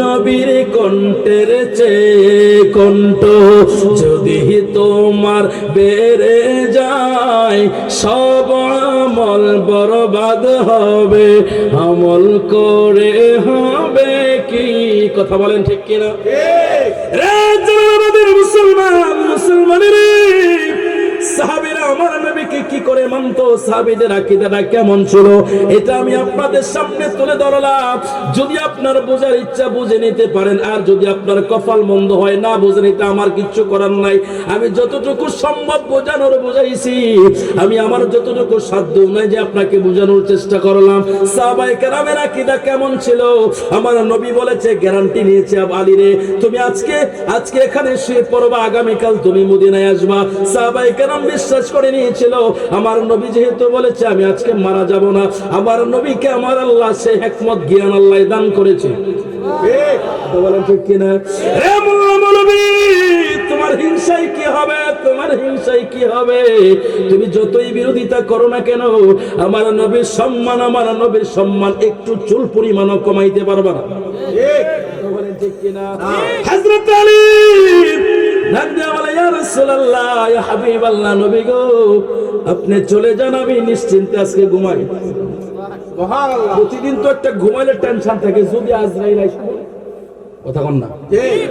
নবীর কণ্ঠের চেয়ে কণ্ঠ যদি তোমার বেড়ে যায়, সব আমল বরবাদ হবে, আমল করে হবে কি? কথা বলেন ঠিক কিনা? আমাদের মুসলমানের সাহাবীরা আমার নবীকে কি করে মানতো, সাহাবীদের আকীদাটা কেমন ছিল, এটা আমি আপনাদের সামনে তুলে ধরলাম। যদি আপনার বোঝার ইচ্ছা বুঝে নিতে পারেন, আর যদি আপনার কপাল মন্দ হয় না বুঝে নিতে, আমার কিচ্ছু করার নাই। আমি যতটুকু সম্ভব বোঝানোর বুঝাইছি, আমি আমার যতটুকু সাধ্য নাই যে আপনাকে বোঝানোর চেষ্টা করলাম। সাহাবায়ে কেরামের আকীদা কেমন ছিল আমার নবী বলেছে, গ্যারান্টি নিয়েছে, আলী রে তুমি আজকে এখানে শুয়ে পড়বা, আগামীকাল তুমি মদিনায় আসবা। সাহাবায়ে কেরাম বিশ্বাস করে নিয়েছিল। আমার নবী যেহেতু বলেছে আমি আজকে মারা যাব না, আমার নবীকে আমার আল্লাহ সে হিকমত জ্ঞান আল্লাহ দান করেছে। ঠিক বলেন ঠিক কিনা? রে মৌলবী, তোমার হিংসায় কি হবে? তোমার হিংসায় কি হবে? তুমি যতই বিরোধিতা করো না কেন, আমার নবীর সম্মান, আমার নবীর সম্মান একটু চুল পরিমাণও কমাইতে পারবা না। ঠিক বলেন ঠিক কিনা? হযরত আলী আপনি চলে যান, আমি নিশ্চিন্তে আজকে ঘুমাই। প্রতিদিন তো একটা ঘুমাইলে টেনশন থাকে, যদি আজরাইল আসে, কথা কন না,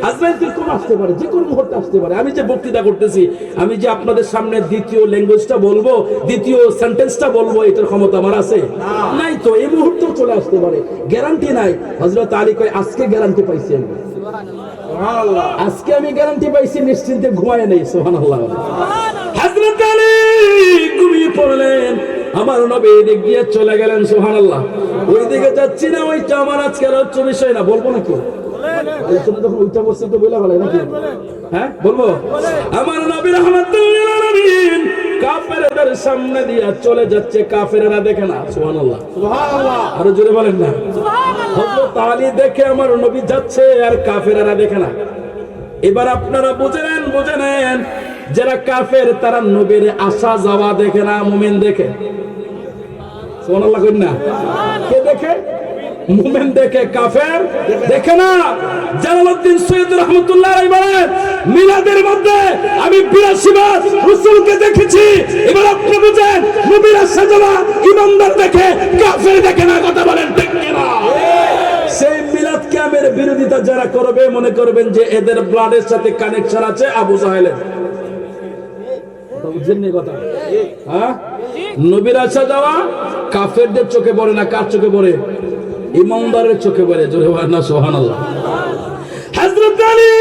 আজরাইল কখন আসতে পারে, যে কোনো মুহূর্তে আসতে পারে। আমি যে বক্তৃতা করতেছি, আমি যে আপনাদের সামনে দ্বিতীয় ল্যাঙ্গুয়েজটা বলবো, দ্বিতীয় সেন্টেন্সটা বলবো, এটার ক্ষমতা আমার আছে নাই তো। এই মুহূর্তেও চলে আসতে পারে, গ্যারান্টি নাই। হযরত আলী কয় আজকে গ্যারান্টি পাইছি আমি, আজকে আমি গ্যারান্টি পাইছি, নিশ্চিন্তে ঘুমায় নেই। সুবহানাল্লাহ। হযরত আলী ঘুমিয়ে পড়লেন। আমার নবী এদিক দিয়ে চলে গেলেন। সুবহানাল্লাহ। ওই দিকে যাচ্ছি না, ওইটা আমার আজকের আলোচ্য বিষয় না। বলবো নাকি আলোচনা যখন ওইটা বলছি তো বলে ভালো নাকি? হ্যাঁ বলবো। আমার নবী রাহমাতুল লিল আলামিন কাফেরদের সামনে দিয়ে চলে যাচ্ছে, কাফেররা দেখে না। সুবহানাল্লাহ সুবহানাল্লাহ, আরো জোরে বলেন না সুবহানাল্লাহ। হযরত আলী দেখে আমার নবী যাচ্ছে আর কাফেররা দেখে না। এবার আপনারা বুঝে নেন যারা কাফের তারা নবীর আসা যাওয়া দেখে না, মুমিন দেখে। সুবহানাল্লাহ কইন না। কে দেখে? মুমিন দেখে, কাফের দেখে না। জালালউদ্দিন সৈয়দ রাহমাতুল্লাহ আলাইহি বলেন, মিলাদের মধ্যে আমি ৮২ বার রাসূলকে দেখেছি। এবার আপনি বুঝেন, নবীর আসা যাওয়া ঈমানদার দেখে, কাফের দেখে না। কথা বলেন ঠিক কিনা? সেই মিলাদ কিয়ামের বিরোধিতা যারা করবে মনে করবেন যে এদের ব্লাডের সাথে কানেকশন আছে আবু জাহেলের। বুঝছেন না কথা? হ্যাঁ, নবীর আসা যাওয়া কাফেরদের চোখে পড়ে না, কার চোখে পড়ে? ঈমানদারের চোখে পড়ে। জোরে বলেন না সুবহানাল্লাহ। হযরত আলী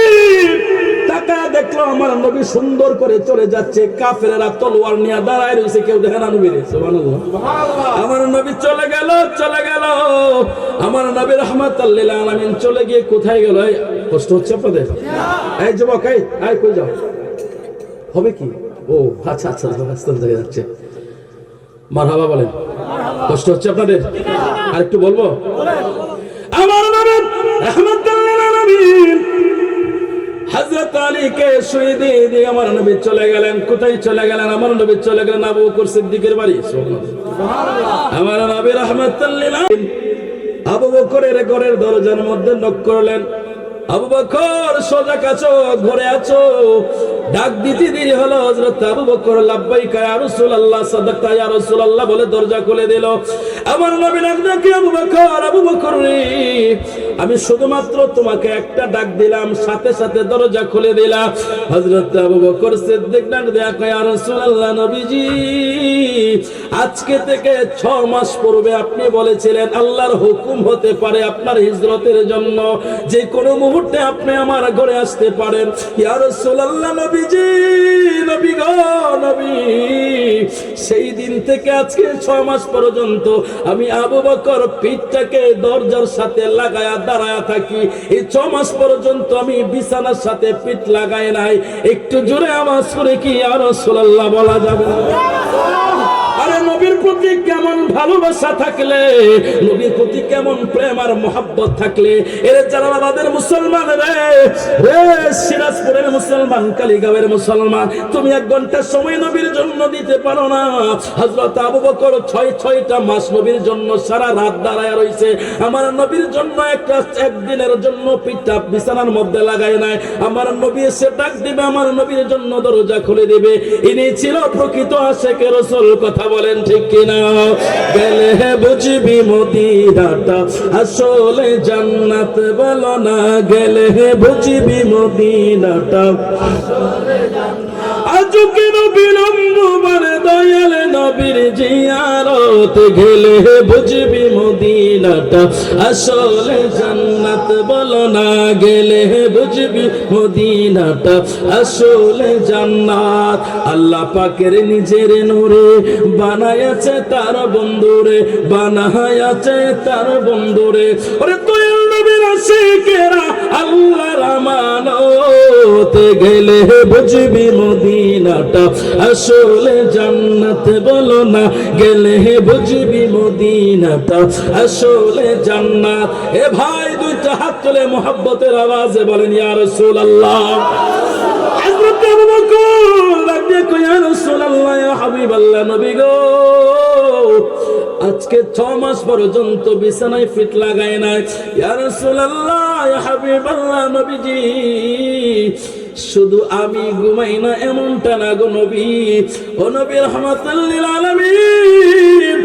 তাকায় দেখলো আমার নবী সুন্দর করে চলে যাচ্ছে, কাফেররা তলোয়ার নিয়ে দাঁড়ায় রয়েছে, কেউ দেখে না নবীরে। সুবহানাল্লাহ। আমার নবী চলে গেল। আমার নবী রাহমাতুল লিল আলামিন চলে গিয়ে কোথায় গেল? কষ্ট হচ্ছে আপনাদের? এই যুবক, এই কই যাও? হবে কি? ও আচ্ছা আচ্ছা, রাস্তায় চলে যাচ্ছে। মারহাবা বলেন। কষ্ট হচ্ছে আপনাদের? আর একটু বলবো। আমার নবী রাহমাতুল লিল আলামিন হযরত আলীকে শহীদ দিয়ে আমার নবী চলে গেলেন। কোথায় চলে গেলেন? আমার নবী চলে গেলেন আবু বকর সিদ্দিকের বাড়ি। সুবহানাল্লাহ। আমার নবী রাহমাতুল লিল আলামিন আবু বকরের ঘরের দরজার মধ্যে নক করলেন। আবু বকর সোজা কাছো, ঘরে আছো? ডাক দিতে দেরি হলো। হযরত আবু বকর লাব্বাইকা ইয়া রাসূলুল্লাহ, সাদাকতা ইয়া রাসূলুল্লাহ বলে দরজা খুলে দিল। আমার নবী ডাক দেখে, আবু বকর রে, আমি শুধুমাত্র তোমাকে একটা ডাক দিলাম, সাথে সাথে দরজা খুলে দিলাম। হযরত আবু বকর সিদ্দিক ডাক দেয়া কয়, ইয়া রাসূলুল্লাহ, নবীজি আজকে থেকে 6 মাস পূর্বে আপনি বলেছিলেন আল্লাহর হুকুম হতে পারে আপনার হিজরতের জন্য, যে কোনো মুহূর্তে আপনি আমার ঘরে আসতে পারেন। ইয়া রাসূলুল্লাহ, নবীজি, নবী গো, নবী, সেই দিন থেকে আজকে 6 মাস পর্যন্ত আমি আবু বকর পিঠটাকে দরজার সাথে লাগায়া দাঁড়ায়া থাকি। এই 6 মাস পর্যন্ত আমি বিছানার সাথে পিঠ লাগাই নাই। একটু জোরে আওয়াজ করে কি ইয়া রাসূলুল্লাহ বলা যাবে? আরে নবীর প্রতি কেমন ভালোবাসা থাকলে, নবীর প্রতি কেমন প্রেম আর মোহাব্বত থাকলে, এর জালালাবাদের মুসলমান রে, সিরাজপুরের মুসলমান, কালীগাঁওয়ের মুসলমান, তুমি 1 ঘন্টা সময় নবীর জন্য দিতে পারো না? হযরত আবু বকর 6টা মাস নবীর জন্য সারা রাত দাঁড়ায় রইছে। আমার নবীর জন্য একদিনের জন্য পিঠটা বিছানার মধ্যে লাগায় নাই। আমার নবী এসে ডাক দিবে, আমার নবীর জন্য দরজা খুলে দিবে। ইনি ছিল প্রকৃত আশিকে রাসূল। কথা বলেন ঠিক কিনা? গেলে বুঝবি মদিনাটা আসলে জান্নাত, বলো না গেলে বুঝবি মদিনাটা আসলে জান্নাত। আজ কেন বিলম্ব মানে দয়াল নবীর জিয়ারত, গেলে বুঝবি মদিনাটা আসলে জান্নাত, বলো না গেলে বুঝবি মদিনাটা আসলে জান্নাত। আল্লাহ পাকের নিজের নূরে বানায়াছে তার বন্ধুরে, বানায়াছে তার বন্ধুরে। ওরে দয়াল নবীর আশিকেরা আল্লাহর আমানত, গেলে বুঝবি মদিনাটা আসলে জান্নাত, বলো না গেলে বুঝবি মদিনাটা আসলে জান্নাত। এ ভাই, 2টা হাত তুলে মোহাব্বতের আওয়াজে বলেন ইয়া রাসূলুল্লাহ। হযরত আবু বকর লাগবে কই, ইয়া রাসূলুল্লাহ, ইয়া হাবিবাল্লাহ, নবী গো, আজকে 6 মাস পর্যন্ত বিছানায় ফিট লাগায় নাই। ইয়া রাসূলুল্লাহ, ইয়া হাবিবাল্লাহ, নবীজি শুধু আমি ঘুমাই না এমনটা না গো নবী। ও নবী রাহমাতুল লিল আলামিন,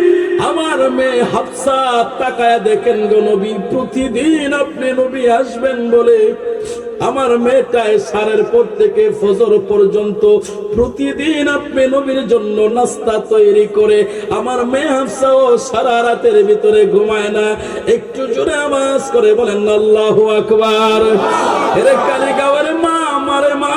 আমার মেয়ে হাফসা তাকায়া দেখেন গো নবী, প্রতিদিন আপনি নবী আসবেন বলে আমার মেয়েটায় সারের পর থেকে ফজর পর্যন্ত প্রতিদিন আপনি নবীর জন্য নাস্তা তৈরি করে আমার মেয়ে হাফসাও সারা রাতের ভিতরে ঘুমায় না। একটু জোরে আওয়াজ করে বলেন আল্লাহু আকবার। এর কালীগাঁওয়ের মা, আমারে মা,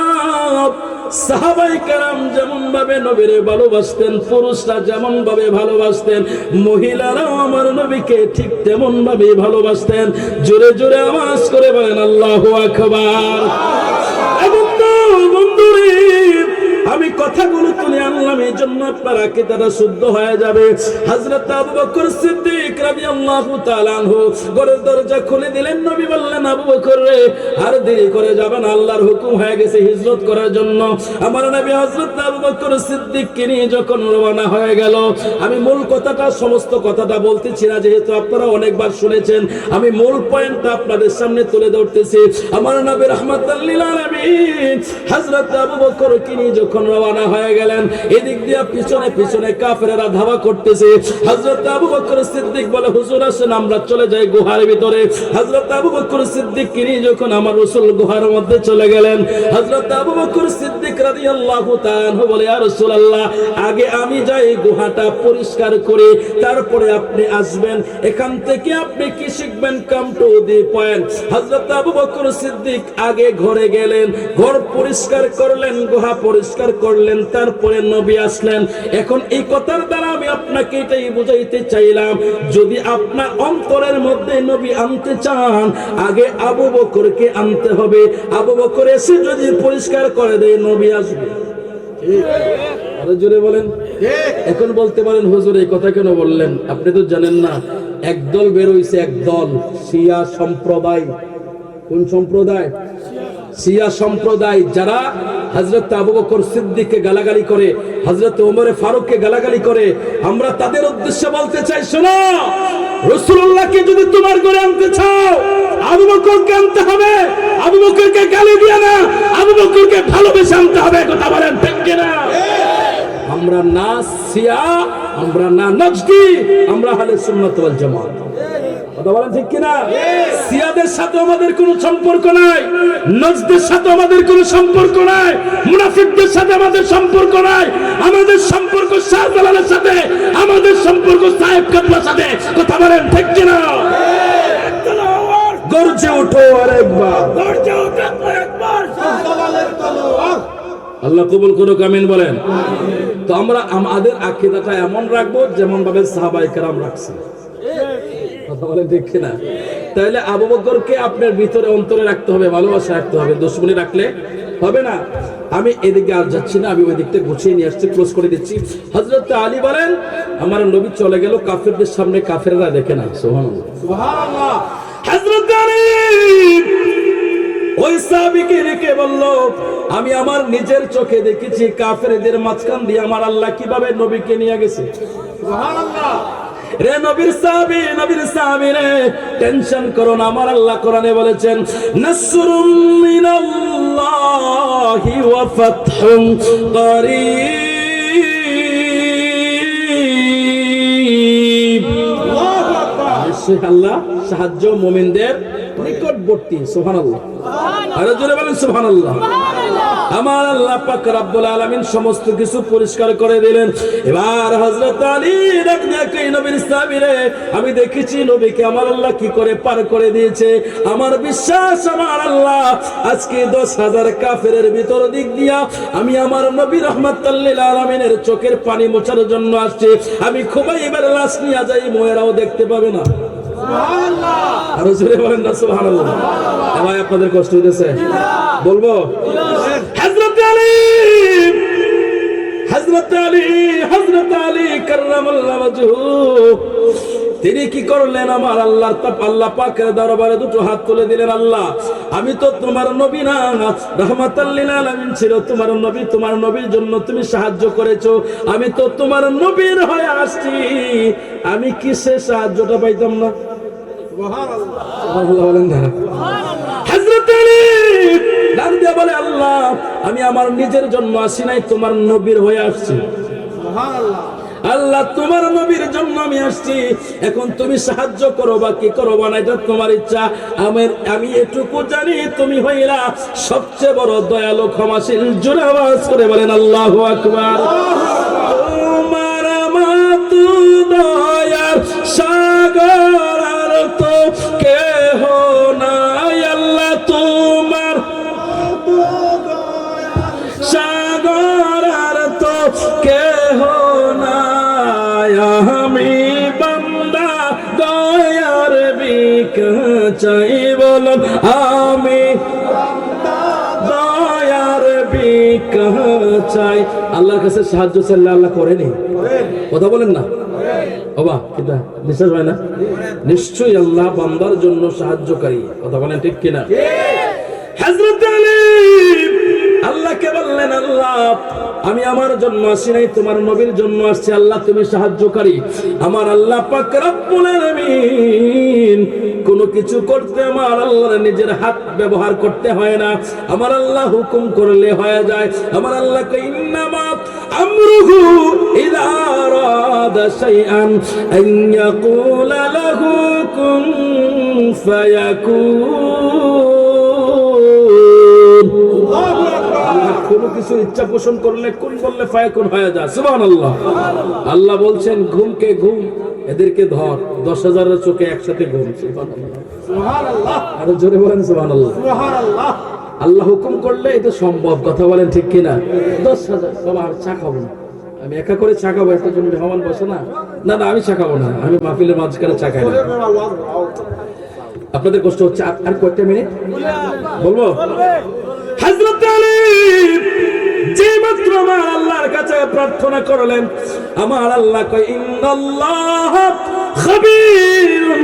সাহাবায়ে কেরাম যেমন ভাবে নবীরে ভালোবাসতেন, পুরুষরা যেমন ভাবে ভালোবাসতেন, মহিলারাও আমার নবীকে ঠিক তেমন ভাবে ভালোবাসতেন। জোরে জোরে আওয়াজ করে বলেন আল্লাহু আকবার। বন্ধুরে, আমি কথাগুলো তুলে আনলাম এই জন্য আপনার আকীদাটা শুদ্ধ হয়ে যাবে। হযরত আবু বকর সিদ্দিক রাদিয়াল্লাহু তাআলা আনহু ঘরের দরজা খুলে দিলেন। নবী বললেন, আবু বকর রে, আর দেরি করে যাবেন, আল্লাহর হুকুম হয়ে গেছে হিজরত করার জন্য। আমার নবী হযরত আবু বকর সিদ্দিককে নিয়ে যখন রওনা হয়ে গেল, আমি মূল কথাটা, সমস্ত কথাটা বলতেছি না, যেহেতু আপনারা অনেকবার শুনেছেন, আমি মূল পয়েন্টটা আপনাদের সামনে তুলে ধরতেছি। আমার নবী রাহমাতাল লিল আলামিন হযরত আবু বকরকে নিয়ে যখন রওনা হয়ে গেলেন, এদিক দিয়ে পিছনে পিছনে কাফেররা ধাওয়া করতেছে। হযরত আবু বকর সিদ্দিক বলে, হুজুর আসেন আমরা চলে যাই গুহার ভিতরে। হযরত আবু বকর সিদ্দিককে নিয়ে যখন আমার রাসূল গুহার মধ্যে চলে গেলেন, হযরত আবু বকর সিদ্দিক রাদিয়াল্লাহু তাআলা আনহু বলে, ইয়া রাসূলুল্লাহ, আগে আমি যাই গুহাটা পরিষ্কার করে, তারপরে আপনি আসবেন। এখান থেকে আপনি কি শিখবেন? Come to the point. হযরত আবু বকর সিদ্দিক আগে ঘরে গেলেন, ঘর পরিষ্কার করলেন, গুহা পরিষ্কার করলেন, তারপরে নবী আসলেন। এখন এই কথার দ্বারা আমি আপনাকে এটাই বুঝাইতে চাইলাম, যদি আপনার অন্তরের মধ্যে নবী আনতে চান, আগে আবু বকরকে আনতে হবে। আবু বকর এসে যদি পরিষ্কার করে দেয়, নবী আসবে। ঠিক? আরো জোরে বলেন। এখন বলতে পারেন, হুজুর এই কথা কেন বললেন? আপনি তো জানেন না, একদল বের হইছে, একদল শিয়া সম্প্রদায়। কোন সম্প্রদায়? শিয়া সম্প্রদায়, যারা হযরত আবু বকর সিদ্দিককে গালাগালি করে, হযরত ওমর ফারুককে গালাগালি করে। আমরা তাদের উদ্দেশ্যে বলতে চাই, শোনো, রাসূলুল্লাহকে যদি তোমার ঘরে আনতে চাও, আবু বকরকে আনতে হবে। আবু বকরকে গালি দিয়ে না, আবু বকরকে ভালোবেসে আনতে হবে। কথা বলেন ঠিক কি না? আমরা না শিয়া, আমরা না নজদি, আমরা আহলে সুন্নাত ওয়াল জামাত। কথা বলেন ঠিক কি না? শিয়াদের সাথে আমাদের কোনো সম্পর্ক নাই, নজদের সাথে আমাদের কোনো সম্পর্ক নাই, মুনাফিকদের সাথে আমাদের সম্পর্ক নাই। আমাদের সম্পর্ক শাহজালালের সাথে, আমাদের সম্পর্ক সাহেব কাবলার সাথে। কথা বলেন ঠিক কি না? গর্জে ওঠো আরেকবার, গর্জে ওঠো আরেকবার, শাহজালালের তলোয়ার। আল্লাহ কবুল করুক, আমিন বলেন। তো আমরা আমাদের আকীদাটা এমন রাখবো যেমন ভাবে সাহাবায়ে কেরাম রাখছে। কথা বলেন ঠিক কি না? তাহলে আবু বকরকে আপনার ভিতরে অন্তরে রাখতে হবে, ভালোবাসা রাখতে হবে, দুশমনি রাখলে হবে না। আমি এদিকে আর যাচ্ছি না, আমি ওই দিকটা গুছিয়ে নিয়ে আসছি, ক্লোজ করে দিচ্ছি। হযরত আলী বলেন, আমার নবী চলে গেল, কাফেরদের সামনে কাফেররা দেখে না। সুবহানাল্লাহ, সুবহানাল্লাহ। হযরত আলী ওই সাহাবীকে রেখে বলল, আমি আমার নিজের চোখে দেখেছি কাফেরদের মাঝখান দিয়ে আমার আল্লাহ কিভাবে নবীকে নিয়ে গেছে। সুবহানাল্লাহ। রে নবীর সাহাবী রে, টেনশন করো না, আমার আল্লাহ কোরআনে বলেছেন, নাসরুম মিনাল্লাহি ওয়া ফাতহুন করিব। আল্লাহু আকবার। নিশ্চয়ই আল্লাহ সাহায্য মুমিনদের নিকটবর্তী। সুবহানাল্লাহ। আরো জোরে বলেন সুবহানাল্লাহ। আমার আল্লাহ পাক রব্বুল আলামিন সমস্ত কিছু পরিষ্কার করে দিলেন। এবার হযরত আলী রাদিয়াল্লাহু নবীর সাহাবীরে, আমি দেখেছি নবীকে আমার আল্লাহ কি করে পার করে দিয়েছে। আমার বিশ্বাস, আমার আল্লাহ আজকে 10,000 কাফেরের ভিতর দিক দিয়া আমি আমার নবী রাহমাতাল লিল আলামিনের চোখের পানি মোছার জন্য আসছে। আমি খুবাইবের লাশ নিয়ে যাই, মোয়েরাও দেখতে পাবে না। সুবহানাল্লাহ। আরো জোরে বলেন না সুবহানাল্লাহ। ভাই আপনাদের কষ্ট হইতেছে? বলবো। হযরত আলী কাররামাল্লাহু ওয়াজহু, তিনি কি করলেন? আমার আল্লাহ পাকের দরবারে দুটো হাত তুলে দিলেন। আল্লাহ, আমি তো তোমার নবী না, রাহমাতাল লিল আলামিন ছিল তোমার নবী, তোমার নবীর জন্য তুমি সাহায্য করেছো, আমি তো তোমার নবীর হয়ে আসছি, আমি কিসে সাহায্যটা পাইতাম না? সুবহানাল্লাহ, সুবহানাল্লাহ বলেন না। হযরত আলী ডাক দিয়ে বলে, আল্লাহ, আমি আমার নিজের জন্য আসি নাই, তোমার নবীর হয়ে আসছি। সুবহানাল্লাহ। আল্লাহ, তোমার নবীর জন্য আমি আসছি, এখন তুমি সাহায্য করো বা কি করো না, এটা তোমার ইচ্ছা। আমি এটুকু জানি, তুমি হইলা সবচেয়ে বড় দয়ালু ক্ষমাশীল। জোরে আওয়াজ করে বলেন আল্লাহু আকবার। তোমার মাতু দয়ার সাগর, আর তো কেহ নাই। আল্লাহ, তোমার চাই বলুন আমি দয়ার ভিক্ষা চাই। আল্লাহর কাছে সাহায্য চাইলে আল্লাহ করেনি? কথা বলেন না বাবা, কিটা বিশ্বাস হয় না? নিশ্চয়ই আল্লাহ বান্দার জন্য সাহায্যকারী। কথা বলেন ঠিক কিনা? হযরত আলী আল্লাহকে বললেন, আল্লাহ আমি আমার জন্য আসি নাই, তোমার নবীর জন্য আসছি। আল্লাহ তুমি সাহায্যকারী। আমার আল্লাহ পাক রব্বুল আলামিন কোনো কিছু করতে আমার আল্লাহর নিজের হাত ব্যবহার করতে হয় না। আমার আল্লাহ হুকুম করলে হয়ে যায়। আমার আল্লাহ কে ইন্নামা আমরুহু ইযা আরাদা শাইআন আন ইয়াকুলা লাহু কুন ফায়াকুন। কোনো কিছু ইচ্ছা পোষণ করলে কোন বললে ফায়াকুন হয়ে যায়। সুবহানাল্লাহ। আল্লাহ বলছেন ঘুমকে ঘুম, এদেরকে ধর। 10,000 চোখে একসাথে ঘুম। সুবহানাল্লাহ। আরো জোরে বলেন সুবহানাল্লাহ। সুবহানাল্লাহ। আল্লাহ হুকুম করলে এটা সম্ভব। কথা বলেন ঠিক কিনা? 10,000 বাবা চা খাবো না, আমি একা করে চা খাবো, একটা জন্য মেহমান বসে না। না না আমি চা খাবো না, আমি মাহফিলের মাঝখানে চা খাই না। আপনাদের কষ্ট হচ্ছে। আর কয়েকটা মিনিট বলবো। হযরত আলী যে মাত্র আমার আল্লাহর কাছে প্রার্থনা করলেন, আমার আল্লাহ কয় ইন্নাল্লাহ খাবীরুম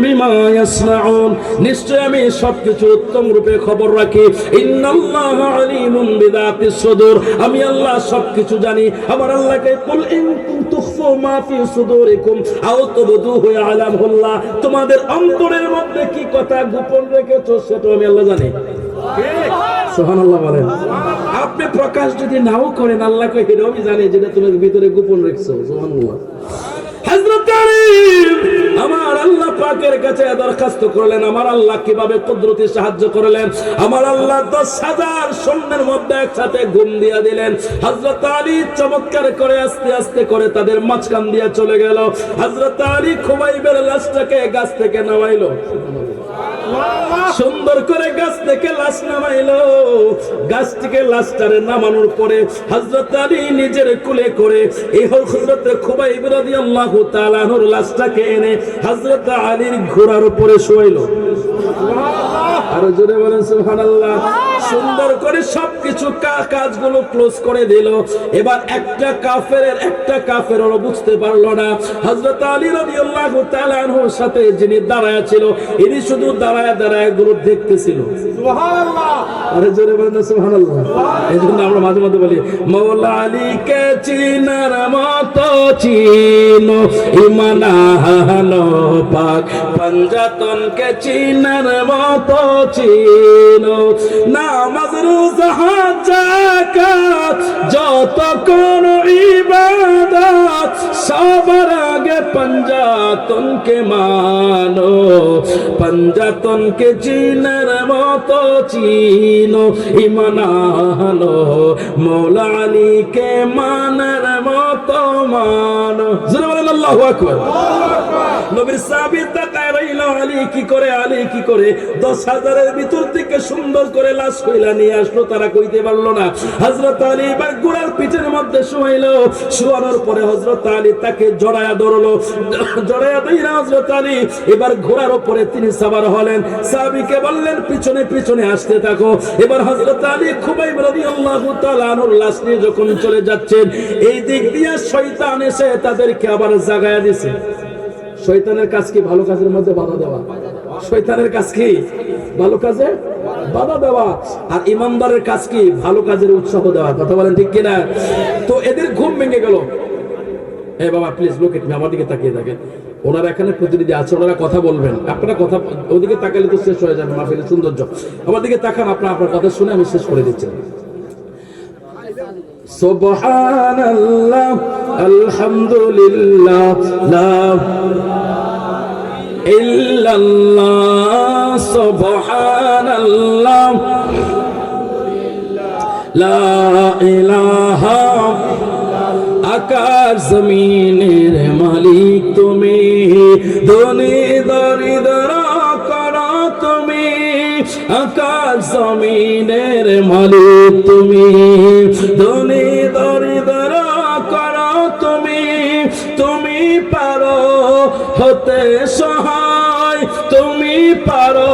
বিমা ইয়াসনাউন, নিশ্চয় আমি সবকিছু উত্তম রূপে খবর রাখি। ইন্নাল্লাহ আলিমুম বিযাতিস সুদূর, আমি আল্লাহ সবকিছু জানি। আমার আল্লাহকে কুল ইন তুখফু মা ফি সুদুরিকুম আও তুবদুহু ইয়ালামুল্লাহ, তোমাদের অন্তরের মধ্যে কি কথা গোপন রেখেছো সেটা আমি আল্লাহ জানি। সুবহানাল্লাহ বলেন। আপনি প্রকাশ যদি নাও করেন, আল্লাহ কয় এটাও আমি জানি যেটা তুমি ভিতরে গোপন রাখছো। সুবহানাল্লাহ। হযরত আলী আমার আল্লাহ পাকের কাছে দরখাস্ত করলেন, আমার আল্লাহ কিভাবে কুদরতি সাহায্য করলেন। আমার আল্লাহ 10,000 সৈন্যের মধ্যে একসাথে ঘুম দিয়া দিলেন। হযরত আলী চমৎকার করে আস্তে আস্তে করে তাদের মাঝখান দিয়ে চলে গেল। হযরত আলী খুবাইবের লাশটাকে গাছ থেকে নামাইলো। সুন্দর করে গাছ থেকে লাশ নামাইলো। গাছ থেকে লাশটারে নামানোর পরে হযরত আলী নিজের কোলে করে এই হযরত খুবাইব রাদিয়াল্লাহু তাআলা আনহুর লাশটাকে এনে হযরত আলীর ঘোড়ার উপরে শোয়াইলো। আরো জোরে বলেন সুবহানাল্লাহ। সুন্দর করে সবকিছু কাজগুলো ক্লোজ করে দিল। এবার একটা কাফেরও বুঝতে পারলো না হযরত আলী রাদিয়াল্লাহু তাআলা আনহুর সাথে যিনি দাঁড়ায় ছিল, ইনি শুধু দাঁড়ায় দাঁড়ায় এগুলো দেখতেছিল। সুবহানাল্লাহ। আরে জোরে বলেন সুবহানাল্লাহ। এজন্য আমরা মাঝে মাঝে বলি মাওলা আলীকে চিনার মতো চিনো ইমানানো পাক, পঞ্জাতনকে চিনার মতো চিনো, নামাজ রোজা হজ যাকাত যত কোন ইবাদত সবার আগে পঞ্জাতনকে মানো, পঞ্জাতনকে চিনার মতো চিনো ইমানানো, মৌলা আলীকে মানার মতো মানো। জোরে বলেন আল্লাহু আকবার। নবীর সাহাবী তাকায় রইল, আলী কি করে, আলী কি করে। 10,000-এর ভিতর থেকে সুন্দর করে লাশ কইলা নিয়ে আসলো, তারা কইতে পারলো না। হযরত আলী এবার ঘোড়ার পিঠের মধ্যে শোয়াইলো। শোয়ানোর পরে হযরত আলী তাকে জড়ায়া ধরলো। জড়ায়া ধইরা হযরত আলী এবার ঘোড়ার উপরে তিনি সওয়ার হলেন। সাহাবীকে বললেন পিছনে পিছনে আসতে থাকো। এবার হযরত আলী খুবাইব রাদিয়াল্লাহু তাআলা আনহুর লাশ নিয়ে যখন চলে যাচ্ছেন, এই দিক দিয়ে শয়তান এসে তাদেরকে আবার জাগায়া দিয়েছে। শয়তানের কাজ কি? ভালো কাজের মধ্যে বাধা দেওয়া। শয়তানের কাজ কি? ভালো কাজে বাধা দেওয়া। আর ইমানদারের কাজ কি? ভালো কাজের উৎসাহ দেওয়া। কথা বলেন ঠিক কিনা? তো এদের ঘুম ভেঙে গেল। এ বাবা প্লিজ লোক একটু আমার দিকে তাকিয়ে থাকেন। ওনারা এখানে প্রতিনিধি আছে, ওনারা কথা বলবেন। আপনারা কথা ওদিকে তাকালে তো শেষ হয়ে যাবে মাহফিলের সৌন্দর্য। আমার দিকে তাকান, আপনার কথা শুনে আমি শেষ করে দিচ্ছি। সুবহানাল্লাহ আলহামদুলিল্লাহ লা ইল্লাল্লাহ, সুবহানাল্লাহ লা ইলাহা, আকাশ জমিনের মালিক তুমি, ধনী দরিদ্র করো তুমি, আকাশ জমিনের মালিক তুমি, ধনী দরিদ্র করো তুমি, তুমি পারো হতে সহায়, তুমি পারো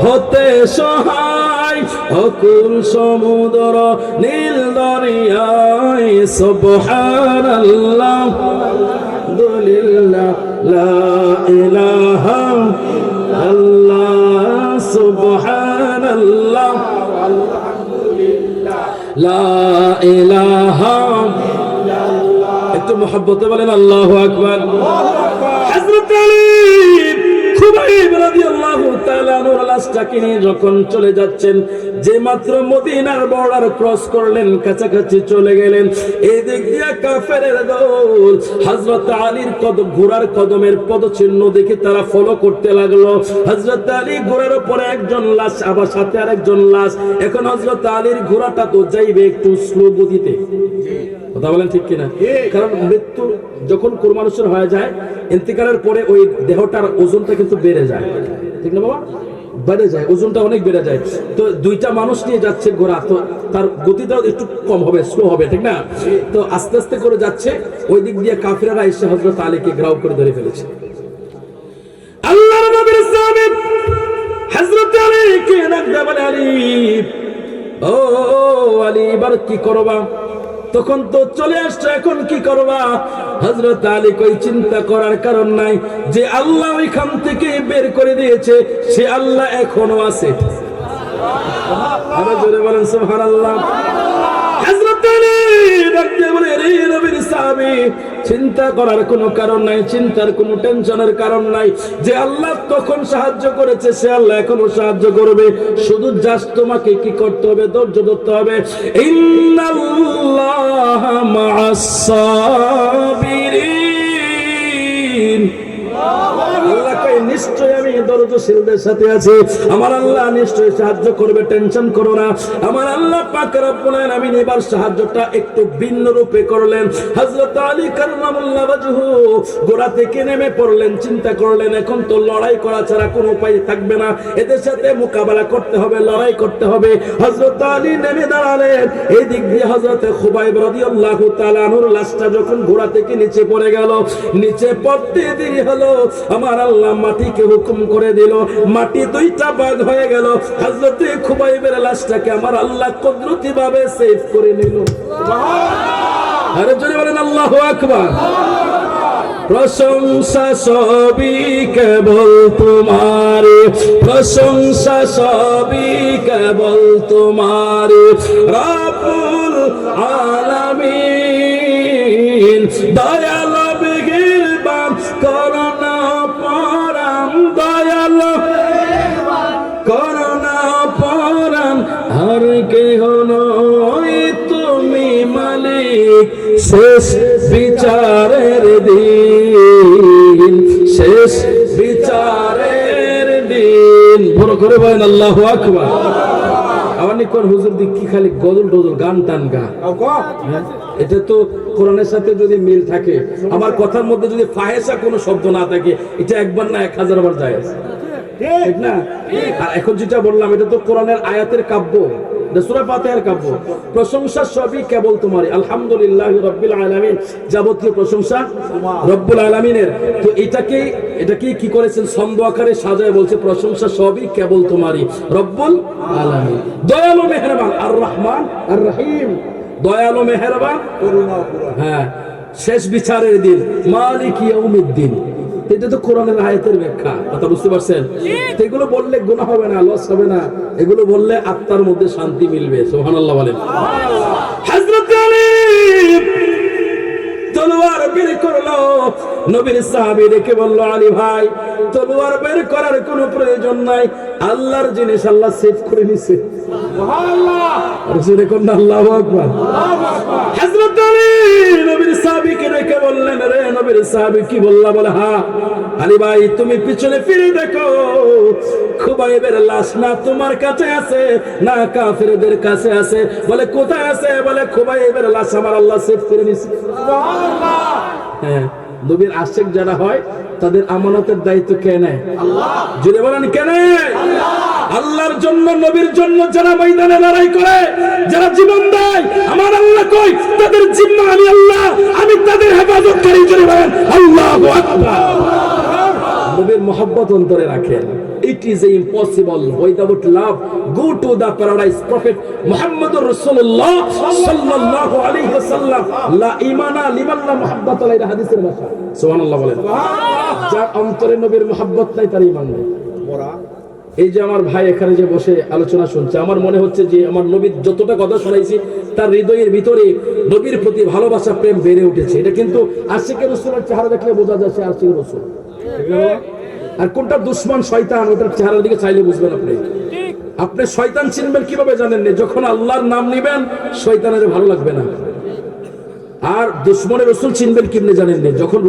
হতে সহায় অকুল সমুদ্র নীল দরিয়ায় সুবহানাল্লাহ আলহামদুলিল্লাহ লা ইলাহা ইল্লাল্লাহ সুবহানাল্লাহ আলহামদুলিল্লাহ লা ইলাহা ইল্লাল্লাহ। একটু মুহাব্বতে বলেন আল্লাহু আকবার। হযরত আলী খুবাইব রাদিয়াল্লাহু তাআলা আনহুর লাশটাকে নিয়ে যখন চলে যাচ্ছেন, যে মাত্র মদিনার বর্ডার ক্রস করলেন, কাছাকাছি চলে গেলেন, এই দিক দিয়ে কাফেরের দল হযরত আলীর ঘোড়ার কদমের পদচিহ্ন দেখে তারা ফলো করতে লাগলো। হযরত আলী ঘোড়ার উপরে একজন লাশ, আবার সাথে আরেকজন লাশ। এখন হযরত আলীর ঘোড়াটা তো যাইবে একটু স্লো গতিতে, কথা বলেন ঠিক কিনা? কারণ মৃত্যু যখন কোন মানুষের হয়ে যায়, ইন্তেকালের পরে ওই দেহটার ওজনটা কিন্তু বেড়ে যায়, ঠিক না বাবা? বেড়ে যায়, ওজনটা অনেক বেড়ে যায়। তো দুইটা মানুষ নিয়ে যাচ্ছে ঘোড়া, তো তার গতিটা একটু কম হবে, স্লো হবে, ঠিক না? তো আস্তে আস্তে করে যাচ্ছে, ওই দিক দিয়ে কাফিররা এসে হযরত আলীকে ঘেরাও করে ধরে ফেলেছে। আল্লাহর নবীর সাহাবী হযরত আলীকে ডাকতে বলে, আলী, ও আলী, এবার কি করবা? তখন তো চলে আসছে, এখন কি করবা? হযরত আলী কই, চিন্তা করার কারণ নাই, যে আল্লাহ ওইখান থেকে বের করে দিয়েছে সে আল্লাহ এখনো আছে। আরো জোরে বলেন সুবহানাল্লাহ। হযরত আলী ডাকতে বলে, রে নবীর সাহাবী, চিন্তা করার কোনো কারণ নাই, চিন্তার কোনো টেনশনের কারণ নাই, যে আল্লাহ তখন সাহায্য করেছে সে আল্লাহ এখনো সাহায্য করবে। শুধু জাস্ট তোমাকে কি করতে হবে? ধৈর্য ধরতে হবে। ইন্নাল্লাহা মা'আস সাবিরিন। আল্লাহ কয়, নিশ্চয় আমি ধৈর্যশীলদের সাথে আছি, আমার আল্লাহ নিশ্চয় সাহায্য করবে, টেনশন করো না। আমার আল্লাহ পাক রব্বুল আলামিন এবার সাহায্যটা একটু ভিন্ন রূপে করলেন। হযরত আলী কাররামাল্লাহু ওয়াজহু ঘোড়া থেকে নেমে পড়লেন, চিন্তা করলেন এখন তো লড়াই করা ছাড়া কোনো উপায় থাকবে না, এদের সাথে মোকাবেলা করতে হবে, লড়াই করতে হবে। হযরত আলী নেমে দাঁড়ালেন। এই দিক দিয়ে হযরত খুবাইব রাদিয়াল্লাহু তাআলা আনহুর লাশটা যখন ঘোড়া থেকে নিচে পড়ে গেল, নিচে পড়তে দেরি হলো, আমার আল্লাহ মাটিকে হুকুম করে দিল, মাটি দুইটা ভাগ হয়ে গেল। হযরত খুবাইবের লাশটাকে আমার আল্লাহ কুদরতি ভাবে সেভ করে নিল। সুবহানাল্লাহ। আরে জোরে বলেন আল্লাহু আকবার। প্রশংসা সবই কেবল তোমার, প্রশংসা সবই কেবল তোমার, রব্বুল আলামিন। দয়াল মেহেরবান করুণা পরাণ, দয়াল করুণা পরাণ, আর কেহ নয় তুমি মালিক, শেষ বিচারের দিন, শেষ বিচারের দিন। বড় করে বলেন আল্লাহু আকবার। আমার কোন হুজুর দিক কি খালি গজল টজল গান টান গা, এটা তো কোরআনের সাথে যদি মিল থাকে, আমার কথার মধ্যে যদি ফাহেসা কোনো শব্দ না থাকে, এটা একবার না 1000 বার যায়, ঠিক না? আর এখন যেটা বললাম এটা তো কোরআনের আয়াতের কাব্য, সূরা ফাতিহার কাব্য। প্রশংসা সবই কেবল তোমারই, আলহামদুলিল্লাহি রাব্বিল আলামিন, যাবতীয় প্রশংসা রব্বুল আলামিনের। তো এটাকে কি করেছেন? ছন্দ আকারে সাজায় বলছে, প্রশংসা সবই কেবল তোমারই, রব্বুল আলামিন। দয়ালু মেহেরবান, আর রহমান আর রহিম, দয়ালু মেহেরবান, করুণাপূর্ণ, হ্যাঁ, শেষ বিচারের দিন, মালিক ইয়াউমিদ্দিন। এটা তো কোরআনের আয়াতের ব্যাখ্যা, কথা বুঝতে পারছেন? এগুলো বললে গুনাহ হবে না, লস হবে না, এগুলো বললে আত্মার মধ্যে শান্তি মিলবে। সুবহানাল্লাহ বলেন। হযরত আলী তলোয়ার বের করলো, নবীর সাহাবী দেখে বলল, আলী ভাই, তলোয়ার বের করার কোনো প্রয়োজন নাই, আল্লাহর জিনিস আল্লাহ সেভ করে নিছে। সুবহানাল্লাহ। রাসূল কন্না আল্লাহু আকবার। হযরত আলী নবীর সাহাবীকে দেখে বললেন, রে নবীর সাহাবী কি বললা? বলে, হ্যাঁ আলী ভাই, তুমি পিছনে ফিরে দেখো, খুবাইবের লাশ না তোমার কাছে আছে না কাফেরদের কাছে আছে। বলে, কোথায় আছে? বলে, খুবাইবের লাশ আমার আল্লাহ সেভ করে নিছে। সুবহানাল্লাহ। হ্যাঁ, নবীর আশিক যারা হয় তাদের আমানতের দায়িত্ব কে নেয়? আল্লাহ। জুড়ে বলেন কে নেয়? আল্লাহ। আল্লাহর জন্য, নবীর জন্য যারা ময়দানে লড়াই করে, যারা জীবন দেয়, আমার আল্লাহ কই, তাদের জিম্মা আমি আল্লাহ, আমি তাদের হেফাজতকারী। জুড়ে বলেন আল্লাহু আকবার। নবীর মহব্বত অন্তরে রাখেন, It is impossible. Without love, go to the paradise. Prophet Muhammadur Rasulullah sallallahu alaihi wasallam, la imana liman la muhabbat alayhi, হাদিসের ভাষা। সুবহানাল্লাহ বলেন। যার অন্তরে নবীর মুহাব্বত নাই তার ঈমান নেই। এই যে আমার ভাই এখানে যে বসে আলোচনা শুনছে, আমার মনে হচ্ছে যে আমার নবীর যতটা কথা শোনাইছি তার হৃদয়ের ভিতরে নবীর প্রতি ভালোবাসা প্রেম বেড়ে উঠেছে। এটা কিন্তু আশিকে রাসূলের চেহারা দেখলে বোঝা যায় সে আশিকে রাসূল। আর কোনটা দুশমন শয়তান ওটার চেহারার দিকে চাইলে বুঝবেন আপনি। আপনি শয়তান চিনবেন কিভাবে জানেন না? যখন আল্লাহর নাম নিবেন শয়তানের ভালো লাগবে না। আর দুশমনের রাসূল চিনবেন কিভাবে জানেন না? যখন